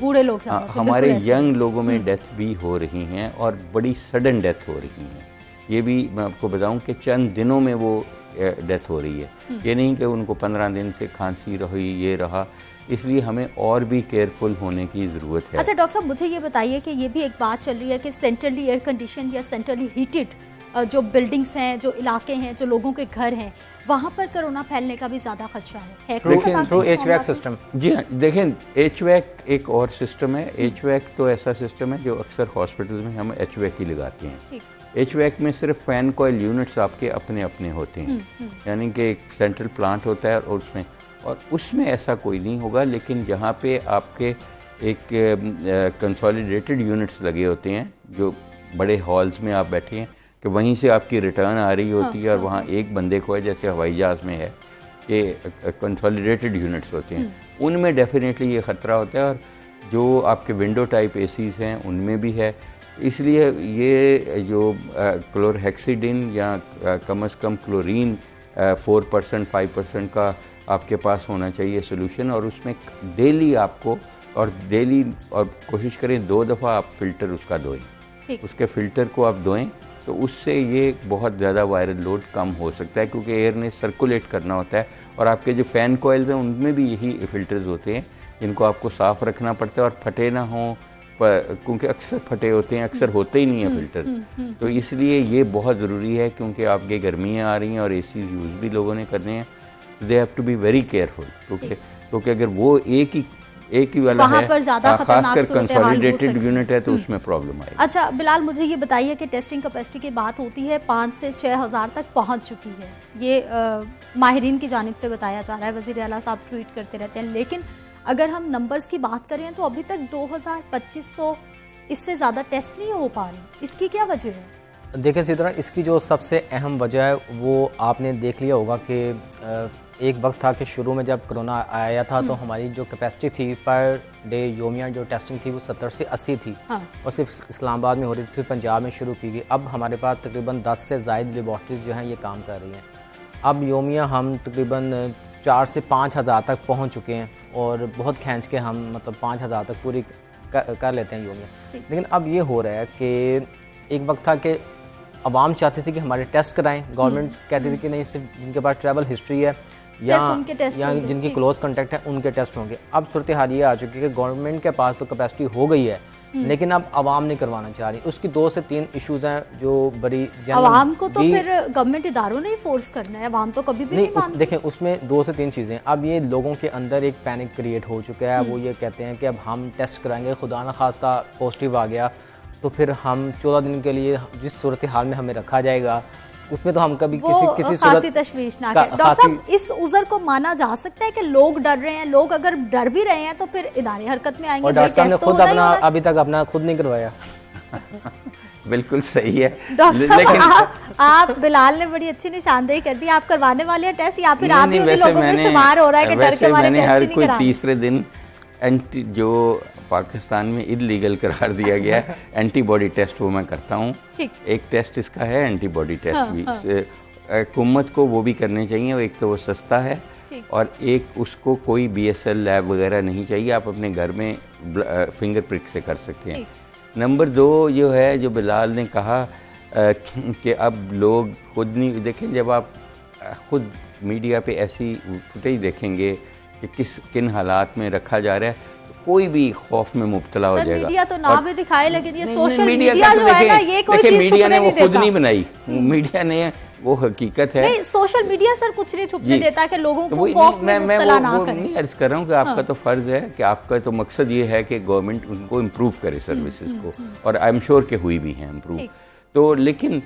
हमारे यंग लोगों में डेथ भी हो रही हैं और बड़ी सडन डेथ हो रही हैं। ये भी मैं आपको बताऊं कि चंद दिनों में वो डेथ हो रही है, ये नहीं कि उनको 15 दिन से खांसी रही, ये रहा। इसलिए हमें और भी केयरफुल होने की ज़रूरत है। अच्छा डॉक्टर साहब, मुझे ये बताइए कि ये भी एक बात चल रही है कि सेंट्रली एयर कंडीशन या सेंट्रली हीटेड जो बिल्डिंग्स हैं, जो इलाके हैं, जो लोगों के घर हैं, वहाँ पर कोरोना फैलने का भी ज़्यादा खतरा है थ्रू HVAC सिस्टम। जी हाँ, देखें HVAC एक और सिस्टम है। HVAC तो ऐसा सिस्टम है जो अक्सर हॉस्पिटल में हम HVAC ही लगाते हैं। HVAC में सिर्फ फैन कॉइल यूनिट्स आपके अपने अपने होते हैं, यानी कि एक सेंट्रल प्लांट होता है और उसमें ऐसा कोई नहीं होगा। लेकिन जहाँ पे आपके एक कंसोलिडेटेड यूनिट्स लगे होते हैं, जो बड़े हॉल्स में आप बैठे हैं कि वहीं से आपकी रिटर्न आ रही होती है और वहाँ एक बंदे को है, जैसे हवाई जहाज़ में है कि कंसोलिडेटेड यूनिट्स होते हैं, उनमें डेफिनेटली ये ख़तरा होता है। और जो आपके विंडो टाइप एसीज़ हैं उनमें भी है। इसलिए ये जो क्लोरहेक्सिडिन या कम से कम क्लोरीन 4% 5% का आपके पास होना चाहिए सोल्यूशन, और उसमें डेली आपको और कोशिश करें 2 दफ़ा आप फ़िल्टर उसका धोएं, उसके फ़िल्टर को आप धोएं, तो उससे ये बहुत ज़्यादा वायरल लोड कम हो सकता है, क्योंकि एयर ने सर्कुलेट करना होता है। और आपके जो फ़ैन कॉइल्स हैं उनमें भी यही फ़िल्टर्स होते हैं जिनको आपको साफ़ रखना पड़ता है और फटे ना हों, क्योंकि अक्सर फटे होते हैं, अक्सर होते ही नहीं है फ़िल्टर। तो इसलिए ये बहुत ज़रूरी है, क्योंकि आपके गर्मियाँ आ रही हैं और AC यूज़ भी लोगों ने करने हैं। They have to be very careful, क्योंकि अगर वो एक ही वाला है, खासकर कंसोलिडेटेड यूनिट है, तो उसमें प्रॉब्लम आएगी। अच्छा बिलाल, मुझे ये बताइए कि टेस्टिंग कैपेसिटी की बात होती है 5 से 6 हज़ार तक पहुंच चुकी है, ये माहिरीन की जानिब से बताया जा रहा है, वज़ीर आला साहब ट्वीट करते रहते हैं। लेकिन अगर हम नंबर्स की बात करें तो अभी तक 2000-2500 इससे ज़्यादा टेस्ट नहीं हो पा रहे, इसकी क्या वजह है? देखिए इसी तरह इसकी जो सबसे अहम वजह है वो आपने देख लिया होगा कि एक वक्त था कि शुरू में जब कोरोना आया था तो हमारी जो कैपेसिटी थी पर डे योमिया जो टेस्टिंग थी वो 70 से 80 थी। हाँ। और सिर्फ इस्लामाबाद में हो रही थी, फिर पंजाब में शुरू की गई। अब हमारे पास तकरीबन 10 से ज़ायद लेबॉर्ट्रीज जो हैं ये काम कर रही हैं। अब योमिया हम तकरीबन 4 से 5 हज़ार तक पहुँच चुके हैं और बहुत खींच के हम मतलब 5 हज़ार तक पूरी कर लेते हैं योमिया। लेकिन अब ये हो रहा है कि एक वक्त था कि अवाम चाहती थी कि हमारे टेस्ट कराएं, गवर्नमेंट कहती थी कि नहीं सिर्फ जिनके पास ट्रैवल हिस्ट्री है या जिनकी क्लोज कांटेक्ट है उनके टेस्ट होंगे। अब सूरत हाल ये आ चुकी है कि गवर्नमेंट के पास तो कैपेसिटी हो गई है, लेकिन अब आवाम नहीं करवाना चाह रही। उसकी 2 से 3 इश्यूज हैं जो बड़ी आवाम को तो फिर गवर्नमेंट इदारों ने ही फोर्स करना है, आवाम तो कभी भी नहीं देखें उसमें 2 से 3 चीज़ें। अब ये लोगों के अंदर एक पैनिक क्रिएट हो चुका है। वो ये कहते हैं कि अब हम टेस्ट कराएंगे, खुदा न खास्ता पॉजिटिव आ गया तो फिर हम 14 दिन के लिए जिस सूरत हाल में हमें रखा जाएगा उसमें तो हम कभी किसी सूरत तशवीशनाक है। डॉक्टर साहब, इस उज़र को माना जा सकता है कि लोग डर रहे हैं, लोग अगर डर भी रहे हैं तो फिर इदारे हरकत में आएंगे। और डॉक्टर साहब ने खुद अपना अभी तक अपना खुद नहीं करवाया। बिल्कुल सही है। लेकिन आप बिलाल ने बड़ी अच्छी निशानदेही कर दी, आप करवाने वाले हैं टेस्ट या फिर आप भी उन लोगों में शुमार हो रहा है कि डर के मारे टेस्ट हर कोई तीसरे दिन जो पाकिस्तान में इलीगल करार दिया गया है एंटीबॉडी टेस्ट वो मैं करता हूँ। एक टेस्ट इसका है एंटीबॉडी टेस्ट भी। हुकूमत को वो भी करने चाहिए। एक तो वो सस्ता है और एक उसको कोई BSL लैब वगैरह नहीं चाहिए, आप अपने घर में फिंगर प्रिक से कर सकते हैं। नंबर 2 जो है जो बिलाल ने कहा कि अब लोग खुद नहीं देखें, जब आप खुद मीडिया पे ऐसी फुटेज देखेंगे कि किन हालात में रखा जा रहा है, कोई भी खौफ में मुब्तला हो जाएगा। मीडिया तो ना भी दिखाए, लेकिन ये सोशल मीडिया जो है ना, ये कोई चीज मीडिया ने वो खुद नहीं बनाई, मीडिया ने वो हकीकत है। नहीं, सोशल मीडिया सर कुछ नहीं छुपने देता कि लोगों को खौफ में मुब्तला ना करें। नहीं अर्ज कर रहा हूँ कि आपका तो फर्ज है कि आपका तो मकसद ये है कि गवर्नमेंट उनको इम्प्रूव करे सर्विसेज को, और आई एम श्योर कि हुई भी है इम्प्रूव। तो लेकिन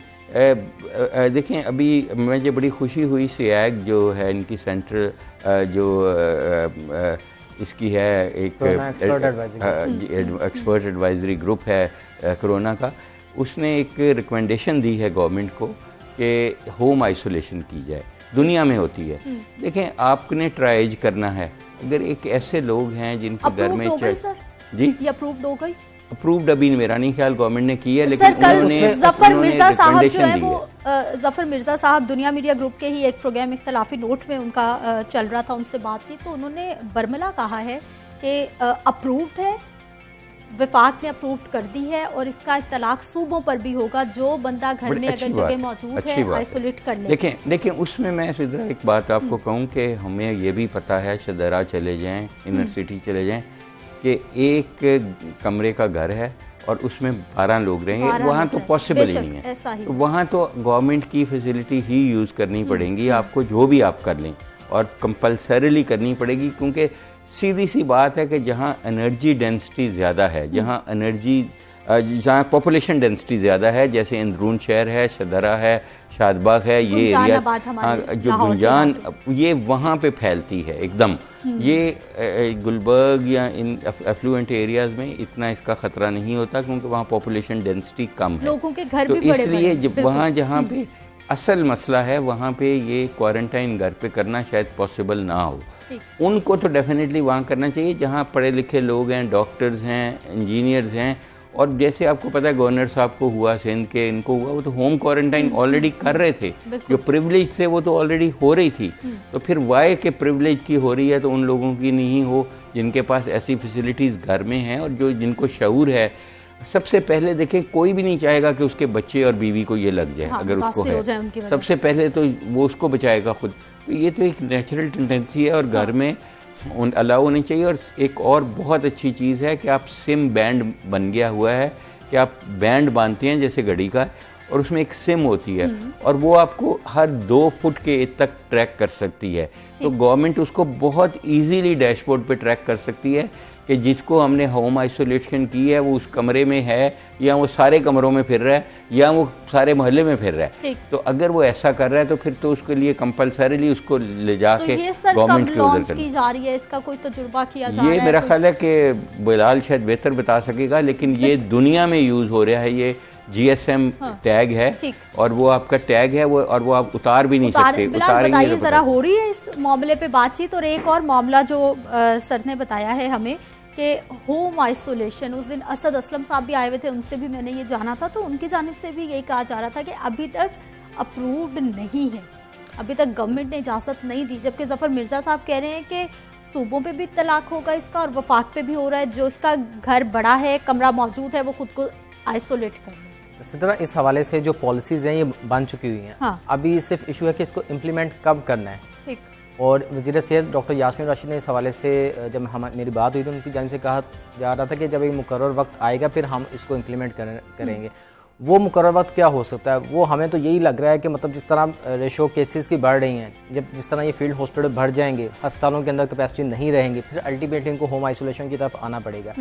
देखें अभी मुझे बड़ी खुशी हुई सियाग जो है इनकी सेंट्रल जो इसकी है एक एक्सपर्ट एडवाइजरी ग्रुप है कोरोना का, उसने एक रिकमेंडेशन दी है गवर्नमेंट को कि होम आइसोलेशन की जाए। दुनिया में होती है। देखें आपने ट्राइज करना है। अगर एक ऐसे लोग हैं जिनके घर में जी ये अप्रूव्ड हो गई, अप्रूव्ड अभी मेरा नहीं ख्याल गवर्नमेंट ने की है, लेकिन उन्होंने जफर मिर्जा साहब जो है वो जफर मिर्जा साहब दुनिया मीडिया ग्रुप के ही एक प्रोग्राम इख्तलाफी नोट में उनका चल रहा था, उनसे बातचीत, तो उन्होंने बर्मला कहा है कि अप्रूव्ड है, विफाक ने अप्रूव कर दी है और इसका इतलाक सूबों पर भी होगा। जो बंदा घर में अगर जगह मौजूद है आइसोलेट कर ले। देखें उसमें मैं सिद्रा एक बात आपको कहूँ कि हमें ये भी पता है, शदरा चले जाएं, इनर सिटी चले जाएं, कि एक कमरे का घर है और उसमें 12 लोग रहेंगे, वहाँ तो पॉसिबल ही नहीं है। तो वहाँ तो गवर्नमेंट की फैसिलिटी ही यूज़ करनी पड़ेगी आपको, जो भी आप कर लें, और कंपल्सरीली करनी पड़ेगी, क्योंकि सीधी सी बात है कि जहाँ एनर्जी डेंसिटी ज़्यादा है, जहाँ पॉपुलेशन डेंसिटी ज़्यादा है, जैसे इंदरून शहर है, शदरा है, शादबाग है, ये एरिया जो गुंजान, ये वहाँ पे फैलती है एकदम। ये गुलबर्ग या इन एफ्लुएंट एरियाज में इतना इसका खतरा नहीं होता, क्योंकि वहाँ पॉपुलेशन डेंसिटी कम है, लोगों के घर तो भी इसलिए जब वहाँ जहाँ पे असल मसला है वहाँ पे ये क्वारंटाइन घर पे करना शायद पॉसिबल ना हो। उनको तो डेफिनेटली वहाँ करना चाहिए जहाँ पढ़े लिखे लोग हैं, डॉक्टर्स हैं, इंजीनियर्स हैं। और जैसे आपको पता है गवर्नर साहब को हुआ, सिंध के इनको हुआ, वो तो होम क्वारंटाइन ऑलरेडी कर रहे थे, जो प्रिविलेज थे वो तो ऑलरेडी हो रही थी। तो फिर वाई के प्रिविलेज की हो रही है तो उन लोगों की नहीं हो जिनके पास ऐसी फैसिलिटीज़ घर में हैं और जो जिनको शऊर है। सबसे पहले देखें, कोई भी नहीं चाहेगा कि उसके बच्चे और बीवी को ये लग जाए। अगर उसको है सबसे पहले तो वो उसको बचाएगा खुद। तो ये तो एक नेचुरल टेंडेंसी है और घर में अलाउ होनी चाहिए। और एक और बहुत अच्छी चीज़ है कि आप सिम बैंड बन गया हुआ है कि आप बैंड बांधते हैं जैसे घड़ी का, और उसमें एक सिम होती है और वो आपको हर 2 फुट के तक ट्रैक कर सकती है। तो गवर्नमेंट उसको बहुत इजीली डैशबोर्ड पे ट्रैक कर सकती है कि जिसको हमने होम आइसोलेशन की है वो उस कमरे में है या वो सारे कमरों में फिर रहा है या वो सारे मोहल्ले में फिर रहा है। तो अगर वो ऐसा कर रहा है तो फिर तो उसके लिए कंपल्सरीली उसको ले जाके गवर्नमेंट की उधर करनी जा रही है। इसका कोई तजुर्बा किया जा रहा है? ये मेरा ख्याल है कि बिलाल शायद बेहतर बता सकेगा, लेकिन ये दुनिया में यूज हो रहा है। ये GSM टैग है और वो आपका टैग है वो, और वो आप उतार भी नहीं सकते। बताइए जरा, हो रही है इस मामले पे बातचीत? और एक और मामला जो सर ने बताया है हमें कि होम आइसोलेशन, उस दिन असद असलम साहब भी आए हुए थे, उनसे भी मैंने ये जाना था, तो उनकी जानिब से भी यही कहा जा रहा था कि अभी तक अप्रूव्ड नहीं है, अभी तक गवर्नमेंट ने इजाजत नहीं दी। जबकि जफर मिर्जा साहब कह रहे हैं कि सूबों पे भी तलाक होगा इसका और वफाक पे भी हो रहा है, जो इसका घर बड़ा है, कमरा मौजूद है, वो खुद को आइसोलेट कर ले। सिद्रा, इस हवाले से जो पॉलिसीज हैं ये बन चुकी हुई हैं। हाँ। अभी सिर्फ इशू है कि इसको इम्प्लीमेंट कब करना है। ठीक। और वज़ीर सेहत डॉक्टर यास्मीन राशिद ने इस हवाले से जब मेरी बात हुई तो उनकी जानिब से कहा जा रहा था कि जब एक मुकर्रर वक्त आएगा फिर हम इसको इम्प्लीमेंट करेंगे। वो मुकर्रर वक्त क्या हो सकता है, वो हमें तो यही लग रहा है कि मतलब जिस तरह रेशो केसेस की बढ़ रही हैं, जब जिस तरह ये फील्ड हॉस्पिटल भर जाएंगे, अस्पतालों के अंदर कैपेसिटी नहीं रहेंगी, फिर अल्टीमेटली इनको होम आइसोलेशन की तरफ आना पड़ेगा।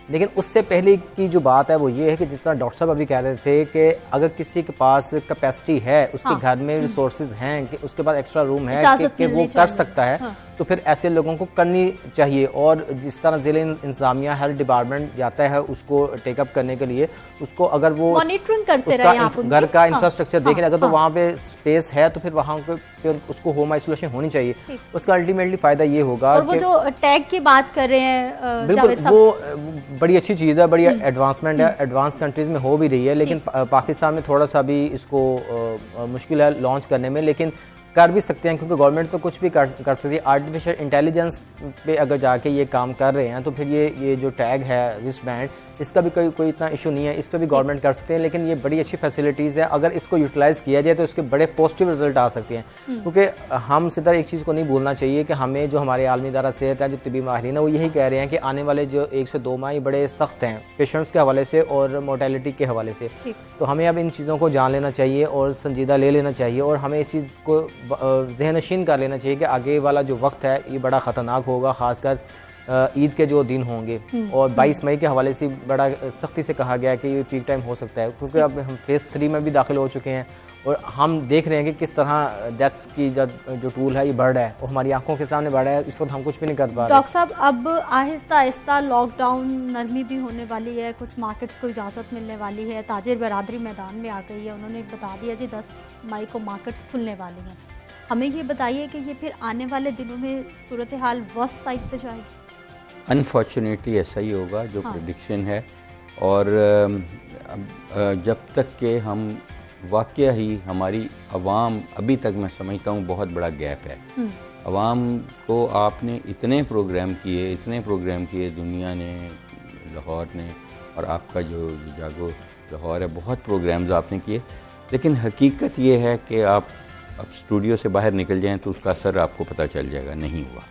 लेकिन उससे पहले की जो बात है वो ये है कि जिस तरह डॉक्टर साहब अभी कह रहे थे कि अगर किसी के पास कैपेसिटी है, उसके घर में रिसोर्सेज हैं, कि उसके पास एक्स्ट्रा रूम है कि वो कर सकता है, तो फिर ऐसे लोगों को करनी चाहिए। और जिस तरह जिले इंतजामिया हेल्थ डिपार्टमेंट जाता है उसको टेकअप करने के लिए, उसको अगर वो करते रहे घर का इंफ्रास्ट्रक्चर देख रहे, तो वहाँ पे स्पेस है तो फिर वहाँ फिर उसको होम आइसोलेशन होनी चाहिए। उसका अल्टीमेटली फायदा ये होगा। और वो जो टैग की बात कर रहे हैं, बिल्कुल वो बड़ी अच्छी चीज़ है, बड़ी एडवांसमेंट है, एडवांस कंट्रीज में हो भी रही है, लेकिन पाकिस्तान में थोड़ा सा भी इसको मुश्किल है लॉन्च करने में, लेकिन कर भी सकते हैं क्योंकि गवर्नमेंट तो कुछ भी कर सकती है। आर्टिफिशियल इंटेलिजेंस पे अगर जाके ये काम कर रहे हैं तो फिर ये जो टैग है रिस्ट बैंड, इसका भी कोई इतना इशू नहीं है, इस पर भी गवर्नमेंट कर सकते हैं। लेकिन ये बड़ी अच्छी फैसिलिटीज़ है, अगर इसको यूटिलाइज़ किया जाए तो इसके बड़े पॉजिटिव रिजल्ट आ सकते हैं। क्योंकि हम सीधा एक चीज़ को नहीं भूलना चाहिए कि हमें जो हमारे आलमी इदारा सेहत है, जो तिबी माहिरीन है, वो यही कह रहे हैं कि आने वाले जो 1 से 2 माह ये बड़े सख्त हैं पेशेंट्स के हवाले से और मोर्टेलिटी के हवाले से। तो हमें अब इन चीज़ों को जान लेना चाहिए और संजीदा ले लेना चाहिए, और हमें इस चीज़ को ज़हनशीन कर लेना चाहिए कि आगे वाला जो वक्त है ये बड़ा ख़तरनाक होगा, ख़ासकर ईद के जो दिन होंगे। और 22 मई के हवाले से बड़ा सख्ती से कहा गया है कि ये पीक टाइम हो सकता है, क्योंकि अब हम फेज़ 3 में भी दाखिल हो चुके हैं और हम देख रहे हैं कि किस तरह डेथ्स की जो टूल है ये बढ़ रहा है और हमारी आंखों के सामने बढ़ रहा है। इस वक्त हम कुछ भी नहीं कर पा रहे। डॉक्टर साहब, अब आहिस्ता आहिस्ता लॉकडाउन नरमी भी होने वाली है, कुछ मार्केट्स को इजाज़त मिलने वाली है, ताजिर बरादरी मैदान में आ गई है, उन्होंने बता दिया जी 10 मई को मार्केट्स खुलने वाली हैं। हमें ये बताइए कि ये फिर आने वाले दिनों में सूरत हाल वर्स्ट साइड पे जाएगी? अनफॉर्चुनेटली ऐसा ही होगा जो प्रेडिक्शन है। और जब तक के हम वाकया ही हमारी अवाम, अभी तक मैं समझता हूँ बहुत बड़ा गैप है। अवाम को आपने इतने प्रोग्राम किए दुनिया ने, लाहौर ने, और आपका जो जागो लाहौर है, बहुत प्रोग्राम्स आपने किए, लेकिन हकीकत ये है कि आप अब स्टूडियो से बाहर निकल जाएं तो उसका असर आपको पता चल जाएगा, नहीं हुआ।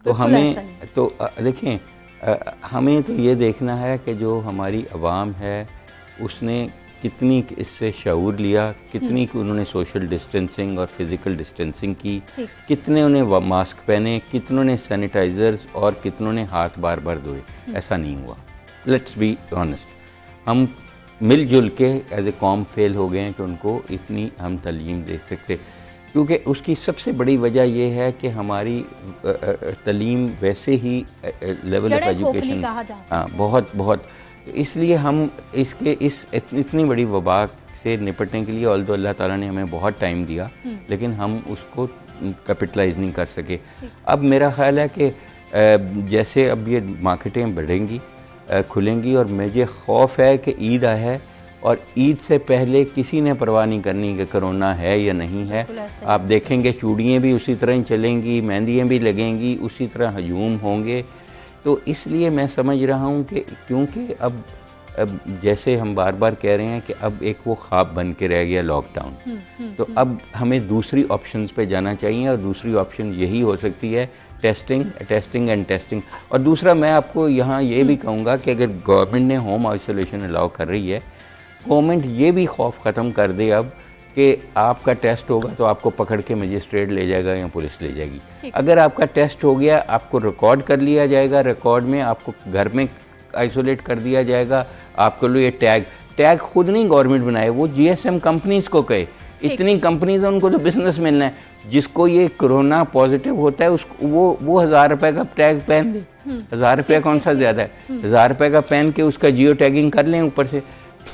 तो हमें तो देखें, हमें तो ये देखना है कि जो हमारी आवाम है उसने कितनी इससे शऊर लिया, कितनी उन्होंने सोशल डिस्टेंसिंग और फिज़िकल डिस्टेंसिंग की, कितने उन्हें मास्क पहने, कितनों ने सैनिटाइज़र्स और कितनों ने हाथ बार बार धोए। ऐसा नहीं हुआ। लेट्स बी ऑनेस्ट, हम मिलजुल के एज ए कॉम फेल हो गए हैं कि उनको इतनी हम तालीम दे सकते, क्योंकि उसकी सबसे बड़ी वजह यह है कि हमारी तालीम वैसे ही लेवल ऑफ एजुकेशन बहुत बहुत, इसलिए हम इस इतनी बड़ी वबा से निपटने के लिए ऑल्दो अल्लाह ताला ने हमें बहुत टाइम दिया, लेकिन हम उसको कैपिटलाइज नहीं कर सके। अब मेरा ख्याल है कि जैसे अब ये मार्केटें बढ़ेंगी, खुलेंगी, और मुझे खौफ है कि ईद है और ईद से पहले किसी ने परवाह नहीं करनी कि कोरोना है या नहीं है। आप देखेंगे चूड़ियाँ भी उसी तरह ही चलेंगी, मेहंदियाँ भी लगेंगी, उसी तरह हजूम होंगे। तो इसलिए मैं समझ रहा हूँ कि क्योंकि अब जैसे हम बार बार कह रहे हैं कि अब एक वो ख्वाब बन के रह गया लॉकडाउन, तो अब हमें दूसरी ऑप्शंस पे जाना चाहिए, और दूसरी ऑप्शन यही हो सकती है टेस्टिंग एंड टेस्टिंग। और दूसरा मैं आपको यहाँ ये भी कहूँगा कि अगर गवर्नमेंट ने होम आइसोलेशन अलाउ कर रही है, गवर्नमेंट ये भी खौफ ख़त्म कर दे अब कि आपका टेस्ट होगा तो आपको पकड़ के मजिस्ट्रेट ले जाएगा या पुलिस ले जाएगी। अगर आपका टेस्ट हो गया, आपको रिकॉर्ड कर लिया जाएगा, रिकॉर्ड में आपको घर में आइसोलेट कर दिया जाएगा। आपको लो ये टैग खुद नहीं गवर्नमेंट बनाए, वो GSM कंपनीज को कहे, इतनी कंपनीज है उनको तो बिजनेस मिलना है। जिसको ये कोरोना पॉजिटिव होता है उसको वो 1000 रुपए का टैग पहन ले। 1000 रुपये कौन सा ज़्यादा है? 1000 रुपये का पहन के उसका जियो टैगिंग कर लें ऊपर से।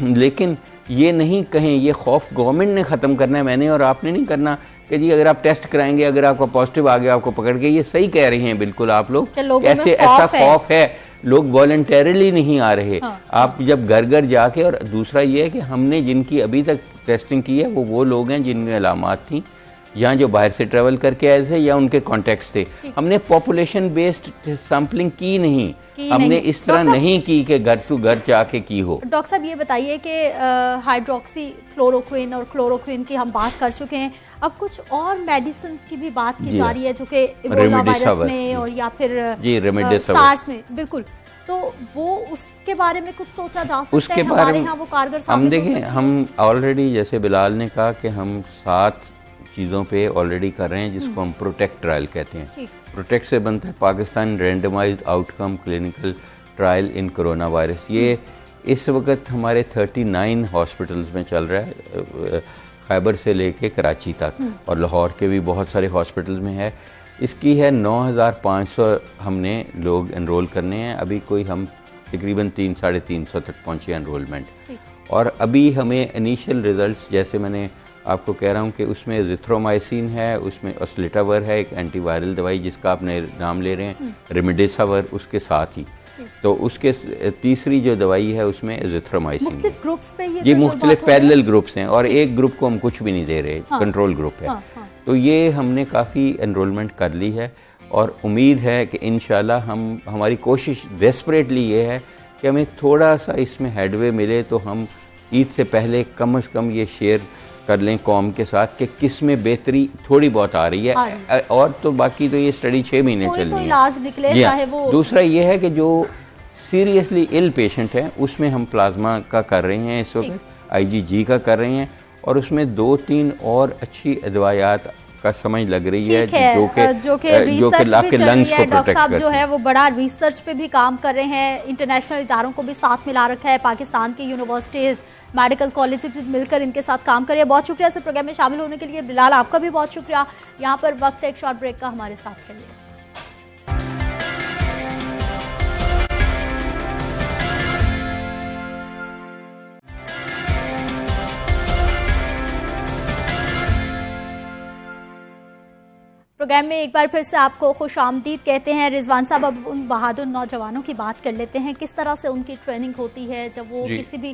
लेकिन ये नहीं कहें, ये खौफ गवर्नमेंट ने ख़त्म करना है, मैंने और आपने नहीं करना कि जी अगर आप टेस्ट कराएंगे, अगर आपका पॉजिटिव आ गया आपको पकड़ के। ये सही कह रही हैं बिल्कुल आप लोग, ऐसे ऐसा खौफ है, लोग वॉलंटरली नहीं आ रहे। आप जब घर घर जाके, और दूसरा ये है कि हमने जिनकी अभी तक टेस्टिंग की है वो लोग हैं जिनमें अलामात थी, या जो बाहर से ट्रेवल करके आए थे या उनके कॉन्टेक्ट्स थे। हमने पॉपुलेशन बेस्ड सैम्पलिंग की नहीं, हमने इस तरह नहीं की कि घर टू घर जाके की हो। डॉक्टर साहब ये बताइए कि हाइड्रोक्सी क्लोरोक्विन और क्लोरोक्विन की हम बात कर चुके हैं, अब कुछ और मेडिसिन की भी बात की जा रही है जो कि इबोला वायरस में और या फिर सार्स में, बिल्कुल, तो वो उसके बारे में कुछ सोचा जा सकता उसके है? बारे हमारे में यहाँ वो कारगर हम देखें, हम ऑलरेडी जैसे बिलाल ने कहा कि हम 7 चीज़ों पे ऑलरेडी कर रहे हैं जिसको हम प्रोटेक्ट ट्रायल कहते हैं। प्रोटेक्ट से बनता है Pakistan randomized outcome clinical trial in corona virus. ये इस वक्त हमारे 39 हॉस्पिटल्स में चल रहा है, खैबर से लेके कराची तक, और लाहौर के भी बहुत सारे हॉस्पिटल्स में है। इसकी है 9500 हमने लोग एनरोल करने हैं। अभी कोई हम तकरीबन 300-350 तक पहुँचे एनरोलमेंट, और अभी हमें इनिशियल रिजल्ट्स, जैसे मैंने आपको कह रहा हूँ कि उसमें जिथ्रोमाइसिन है, उसमें ओस्लिटावर है, एक एंटीवायरल दवाई जिसका आपने नाम ले रहे हैं, रेमडेसिविर उसके साथ ही, तो उसके तीसरी जो दवाई है उसमें जिथ्रोमाइसिन है। ये मुख्तलिफ पैरेलल ग्रुप्स हैं, और एक ग्रुप को हम कुछ भी नहीं दे रहे, कंट्रोल ग्रुप है। तो ये हमने काफ़ी एनरोलमेंट कर ली है, और उम्मीद है कि इंशाल्लाह हमारी कोशिश डेस्परेटली ये है कि हमें थोड़ा सा इसमें हेडवे मिले, तो हम ईद से पहले कम से कम ये शेयर कर लें कौम के साथ कि किस में बेहतरी थोड़ी बहुत आ रही है, और तो बाकी तो ये स्टडी 6 महीने चलनी है। दूसरा ये है कि जो सीरियसली इल पेशेंट हैं उसमें हम प्लाज्मा का कर रहे हैं इस वक्त, IgG का कर रहे हैं, और उसमें 2-3 और अच्छी दवायात का समझ लग रही है जो कि आपके लंग्स को प्रोटेक्ट करती है। जो है वो बड़ा रिसर्च पे भी काम कर रहे हैं, इंटरनेशनल इदारों को भी साथ मिला रखा है, पाकिस्तान की यूनिवर्सिटीज मेडिकल कॉलेज मिलकर इनके साथ काम करिए। बहुत शुक्रिया इस प्रोग्राम में शामिल होने के लिए। बिलाल, आपका भी बहुत शुक्रिया। यहाँ पर वक्त है एक शॉर्ट ब्रेक का, हमारे साथ रहिए। प्रोग्राम में एक बार फिर से आपको खुशामदीद कहते हैं। रिजवान साहब, अब उन बहादुर नौजवानों की बात कर लेते हैं। किस तरह से उनकी ट्रेनिंग होती है जब वो किसी भी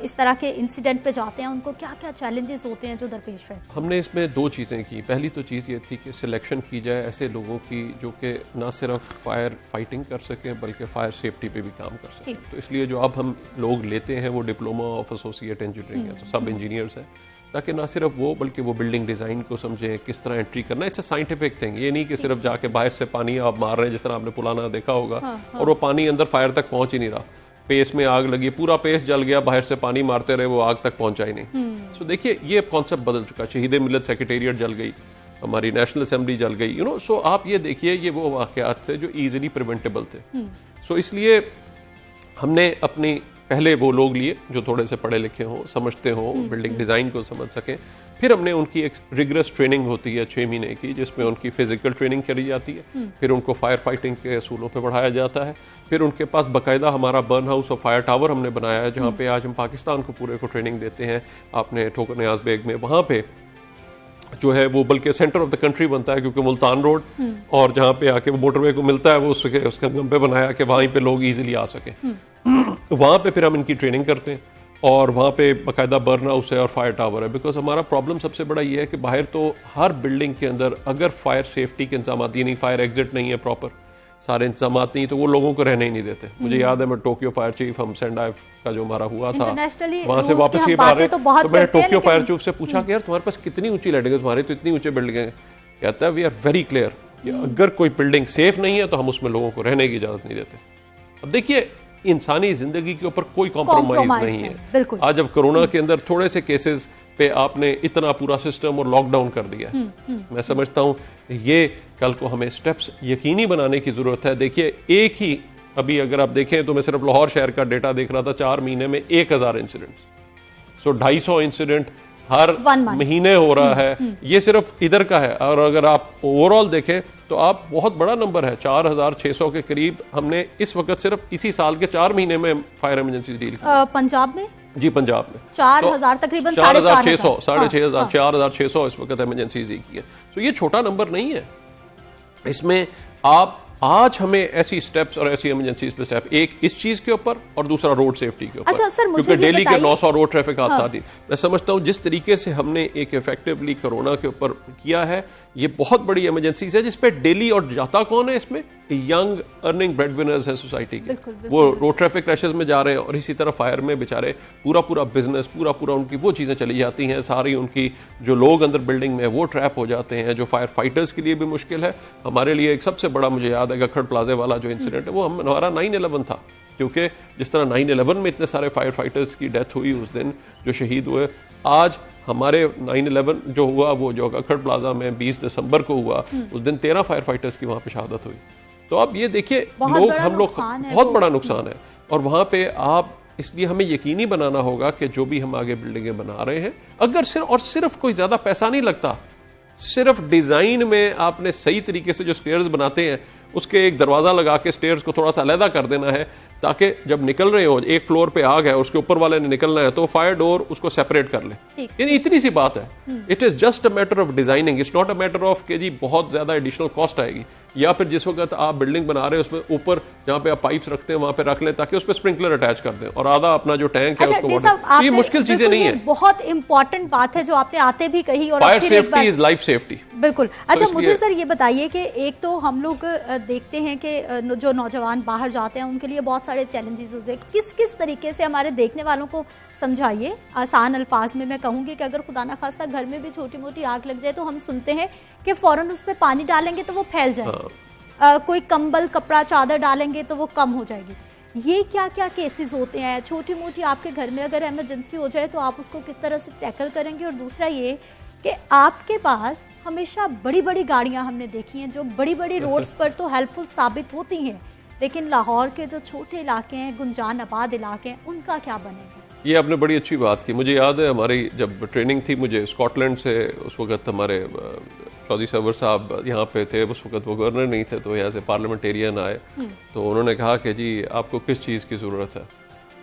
इस तरह के इंसिडेंट पे जाते हैं, उनको क्या क्या चैलेंजेस होते हैं जो दरपेश है? हमने इसमें 2 चीज़ें की। पहली तो चीज़ ये थी कि सिलेक्शन की जाए ऐसे लोगों की जो कि ना सिर्फ फायर फाइटिंग कर सकें बल्कि फायर सेफ्टी पे भी काम कर सकें। तो इसलिए जो अब हम लोग लेते हैं वो डिप्लोमा ऑफ एसोसिएट इंजीनियरिंग है, तो सब इंजीनियर्स हैं, ताकि ना सिर्फ वो बल्कि वो बिल्डिंग डिज़ाइन को समझें, किस तरह एंट्री करना। It's a scientific thing. ये नहीं कि सिर्फ जाके बाहर से पानी आप मार रहे हैं, जिस तरह आपने पुलाना देखा होगा, और वो पानी अंदर फायर तक पहुंच ही नहीं रहा। पेस में आग लगी, पूरा पेस जल गया, बाहर से पानी मारते रहे, वो आग तक पहुंचा ही नहीं। सो देखिए, ये कॉन्सेप्ट बदल चुका। शहीद मिलत सेक्रेटेरिएट जल गई, हमारी नेशनल असेंबली जल गई, सो आप ये देखिए, ये वो वाकयात थे जो इजीली प्रिवेंटेबल थे। सो इसलिए हमने अपनी पहले वो लोग लिए जो थोड़े से पढ़े लिखे हों, समझते हों, बिल्डिंग डिज़ाइन को समझ सकें। फिर हमने उनकी एक रिगरस ट्रेनिंग होती है 6 महीने की, जिसमें उनकी फिजिकल ट्रेनिंग करी जाती है। फिर उनको फायर फाइटिंग के असूलों पे बढ़ाया जाता है। फिर उनके पास बाकायदा हमारा बर्न हाउस और फायर टावर हमने बनाया है, जहाँ पे आज हम पाकिस्तान को पूरे को ट्रेनिंग देते हैं। आपने ठोकर नियाज बेग में वहाँ पे जो है वो बल्कि सेंटर ऑफ द कंट्री बनता है, क्योंकि मुल्तान रोड और जहाँ पे आके वो मोटरवे को मिलता है, वो उसके संगम पे बनाया कि वहीं पे लोग इजीली आ सके। वहाँ पे फिर हम इनकी ट्रेनिंग करते हैं, और वहाँ पे बाकायदा बर्न हाउस है और फायर टावर है। बिकॉज हमारा प्रॉब्लम सबसे बड़ा ये है कि बाहर तो हर बिल्डिंग के अंदर अगर फायर सेफ्टी के इंतजाम नहीं, फायर एग्जिट नहीं है प्रॉपर, सारे इंतजाम नहीं, तो वो लोगों को रहने ही नहीं देते। मुझे याद है, मैं टोक्यो फायर चीफ, हम सेंडाई का जो हमारा हुआ था, वहां से वापस ये आ रहे तो मैंने टोक्यो फायर चीफ से पूछा कि यार तुम्हारे पास कितनी ऊंची लाइटिंग है, तुम्हारी तो इतनी ऊंची बिल्डिंग है। कहता है वी आर वेरी क्लियर, अगर कोई बिल्डिंग सेफ नहीं है तो हम उसमें लोगों को रहने की इजाजत नहीं देते। अब देखिए, इंसानी जिंदगी के ऊपर कोई कॉम्प्रोमाइज नहीं है। आज अब कोरोना के अंदर थोड़े से केसेस पे आपने इतना पूरा सिस्टम और लॉकडाउन कर दिया। मैं समझता हूं ये कल को हमें स्टेप्स यकीनी बनाने की जरूरत है। देखिए, एक ही अभी अगर आप देखें तो मैं सिर्फ लाहौर शहर का डेटा देख रहा था, 4 महीने में 1000 इंसिडेंट्स, सो 250 इंसिडेंट हर महीने हो रहा है। ये सिर्फ इधर का है, और अगर आप ओवरऑल देखें तो आप बहुत बड़ा नंबर है, 4600 के करीब हमने इस वक्त सिर्फ इसी साल के 4 महीने में फायर इमरजेंसी डील की। पंजाब में? जी, पंजाब में 4000 तकरीबन 4600, 4600 इस वक्त इमरजेंसी की है। तो ये छोटा नंबर नहीं है। इसमें आप आज हमें ऐसी स्टेप्स और ऐसी इमरजेंसीज पे स्टेप, एक इस चीज के ऊपर और दूसरा रोड सेफ्टी के ऊपर। अच्छा सर, क्योंकि डेली के 900 रोड ट्रैफिक हादसा थी। मैं समझता हूं जिस तरीके से हमने एक इफेक्टिवली कोरोना के ऊपर किया है, ये बहुत बड़ी इमरजेंसीज है, जिसपे डेली, और जाता कौन है इसमें? यंग अर्निंग ब्रेड विनर्स है सोसाइटी के। वो रोड ट्रैफिक क्रैशेस में जा रहे हैं, और इसी तरह फायर में बेचारे पूरा बिजनेस, पूरा उनकी वो चीजें चली जाती हैं, सारी उनकी जो लोग अंदर बिल्डिंग में वो ट्रैप हो जाते हैं, जो फायर फाइटर्स के लिए भी मुश्किल है। हमारे लिए एक सबसे बड़ा, मुझे याद है गखड़ प्लाजे वाला जो इंसिडेंट है, वो हमारा 9/11 था। क्योंकि जिस तरह 9/11 में इतने सारे फायर फाइटर्स की डेथ हुई उस दिन, जो शहीद हुए, आज हमारे 9/11 जो हुआ, वो जो गखड़ प्लाजा में 20 दिसंबर को हुआ, उस दिन 13 फायर फाइटर्स की वहां पे शहादत हुई। तो आप ये देखिए, हम लोग बहुत बड़ा नुकसान है। और वहां पे आप, इसलिए हमें यकीनी बनाना होगा कि जो भी हम आगे बिल्डिंगें बना रहे हैं, अगर सिर्फ कोई ज्यादा पैसा नहीं लगता, सिर्फ डिजाइन में आपने सही तरीके से जो स्टेयर्स बनाते हैं, उसके एक दरवाजा लगा के स्टेयर्स को थोड़ा सा अलहदा कर देना है, ताकि जब निकल रहे हो, एक फ्लोर पे आग है, उसके ऊपर वाले ने निकलना है, तो फायर डोर उसको सेपरेट कर ले। यानी इतनी सी बात है। It is just a matter of designing, it's not a matter of कि जी बहुत ज्यादा एडिशनल कॉस्ट आएगी। या फिर जिस वक्त आप बिल्डिंग बना रहे हो, उसमें ऊपर जहाँ पे आप पाइप्स रखते हैं वहां पे रख लें, ताकि उस पर स्प्रिंकलर अटैच कर दें, और आधा अपना जो टैंक है उसको वाटर। ये मुश्किल चीजें नहीं है, बहुत इंपॉर्टेंट बात है जो आपने आते भी कही। और fire safety is life safety. बिल्कुल। अच्छा, मुझे सर ये बताइए कि एक तो हम लोग देखते हैं कि जो नौजवान बाहर जाते हैं उनके लिए बहुत सारे चैलेंजेस होते हैं। किस तरीके से हमारे देखने वालों को समझाइए आसान अल्फाज में। मैं कहूंगी कि अगर खुदा ना खास्ता घर में भी छोटी मोटी आग लग जाए, तो हम सुनते हैं कि फौरन उस पर पानी डालेंगे तो वो फैल जाए, कोई कंबल, कपड़ा, चादर डालेंगे तो वो कम हो जाएगी। ये क्या क्या केसेस होते हैं? छोटी मोटी आपके घर में अगर इमरजेंसी हो जाए तो आप उसको किस तरह से टैकल करेंगे? और दूसरा ये कि आपके पास हमेशा बड़ी बड़ी गाड़ियां हमने देखी हैं जो बड़ी बड़ी रोड्स पर तो हेल्पफुल साबित होती हैं, लेकिन लाहौर के जो छोटे इलाके हैं, गुंजान आबाद इलाके हैं, उनका क्या बनेगा? ये आपने बड़ी अच्छी बात की। मुझे याद है हमारी जब ट्रेनिंग थी, मुझे स्कॉटलैंड से उस वक्त हमारे चौधरी सरवर साहब यहाँ पे थे, उस वक्त वो गवर्नर नहीं थे, तो यहाँ से पार्लियामेंटेरियन आए, तो उन्होंने कहा कि जी आपको किस चीज़ की ज़रूरत है?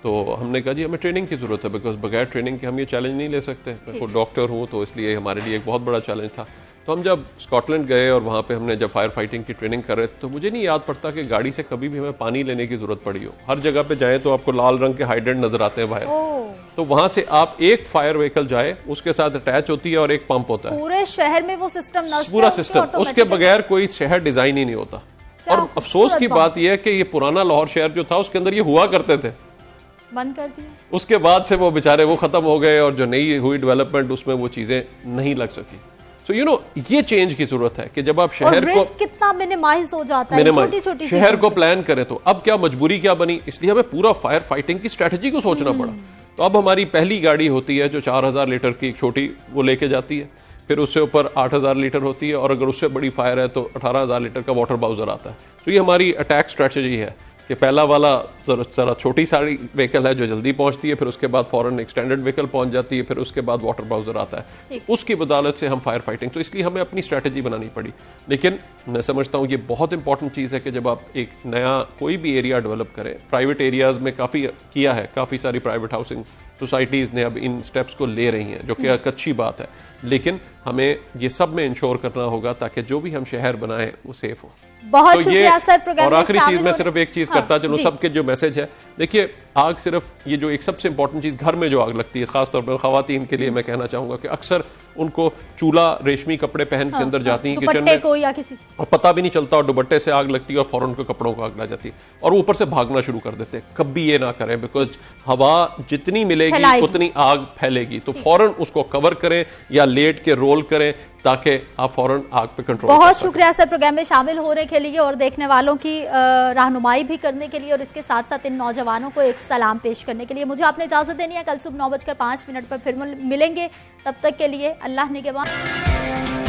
तो हमने कहा जी हमें ट्रेनिंग की ज़रूरत है, बिकॉज बगैर ट्रेनिंग के हम ये चैलेंज नहीं ले सकते। मैं को डॉक्टर हूँ, तो इसलिए हमारे लिए एक बहुत बड़ा चैलेंज था। तो हम जब स्कॉटलैंड गए और वहाँ पे हमने जब फायर फाइटिंग की ट्रेनिंग कर रहे थे तो मुझे नहीं याद पड़ता कि गाड़ी से कभी भी हमें पानी लेने की जरूरत पड़ी हो। हर जगह पे जाएं तो आपको लाल रंग के हाइड्रेंट नजर आते हैं बाहर, तो वहां से आप एक फायर व्हीकल जाए उसके साथ अटैच होती है और एक पंप होता है, पूरे शहर में वो सिस्टम पूरा सिस्टम, उसके बगैर कोई शहर डिजाइन ही नहीं होता। और अफसोस की बात यह है कि ये पुराना लाहौर शहर जो था उसके अंदर ये हुआ करते थे, बंद कर दिया। उसके बाद से वो बेचारे वो खत्म हो गए और जो नई हुई डेवलपमेंट उसमें वो चीजें नहीं लग सकी। सो यू नो ये चेंज की जरूरत है कि जब आप शहर को कितना मिनिमाइज हो जाता है छोटी-छोटी शहर को प्लान करें। तो अब क्या मजबूरी क्या बनी, इसलिए हमें पूरा फायर फाइटिंग की स्ट्रेटजी को सोचना पड़ा। तो अब हमारी पहली गाड़ी होती है जो 4000 लीटर की एक छोटी वो लेके जाती है, फिर उससे ऊपर 8000 लीटर होती है, और अगर उससे बड़ी फायर है तो 18000 लीटर का वाटर बाउजर आता है। तो ये हमारी अटैक स्ट्रेटजी है कि पहला वाला जरा छोटी सारी व्हीकल है जो जल्दी पहुंचती है, फिर उसके बाद फौरन एक्सटेंडेड व्हीकल पहुंच जाती है, फिर उसके बाद वाटर बाउजर आता है, उसकी बदौलत से हम फायर फाइटिंग। तो इसलिए हमें अपनी स्ट्रेटजी बनानी पड़ी। लेकिन मैं समझता हूँ ये बहुत इंपॉर्टेंट चीज़ है कि जब आप एक नया कोई भी एरिया डेवलप करें, प्राइवेट एरियाज में काफ़ी किया है, काफ़ी सारी प्राइवेट हाउसिंग सोसाइटीज़ ने अब इन स्टेप्स को ले रही हैं, जो कि एक अच्छी बात है। लेकिन हमें ये सब में इंश्योर करना होगा ताकि जो भी हम शहर बनाएं वो सेफ हो। बहुत तो शुक्रिया सर प्रोग्राम और में आखिरी चीज मैं सिर्फ एक चीज हाँ, करता चलूं, सबके जो मैसेज है, देखिए आग सिर्फ ये जो एक सबसे इंपॉर्टेंट चीज घर में जो आग लगती है, खासतौर पर खवातीन के लिए मैं कहना चाहूंगा कि अक्सर उनको चूल्हा रेशमी कपड़े पहन के अंदर जाती हैं किचन में को या किसी और पता भी नहीं चलता और दुपट्टे से आग लगती है और फौरन उनके कपड़ों को आग लग जाती है और ऊपर से भागना शुरू कर देते हैं। कभी ये ना करें, बिकॉज हवा जितनी मिलेगी उतनी आग फैलेगी। तो फौरन उसको कवर करें या लेट के रोल करें ताकि आप फौरन आग पे कंट्रोल। बहुत शुक्रिया सर प्रोग्राम में शामिल होने के लिए और देखने वालों की रहनुमाई भी करने के लिए और इसके साथ साथ इन नौजवानों को एक सलाम पेश करने के लिए। मुझे आपने इजाजत देनी है, कल सुबह 9:05 पर फिर मिलेंगे। तब तक के लिए अल्लाह निगहबान।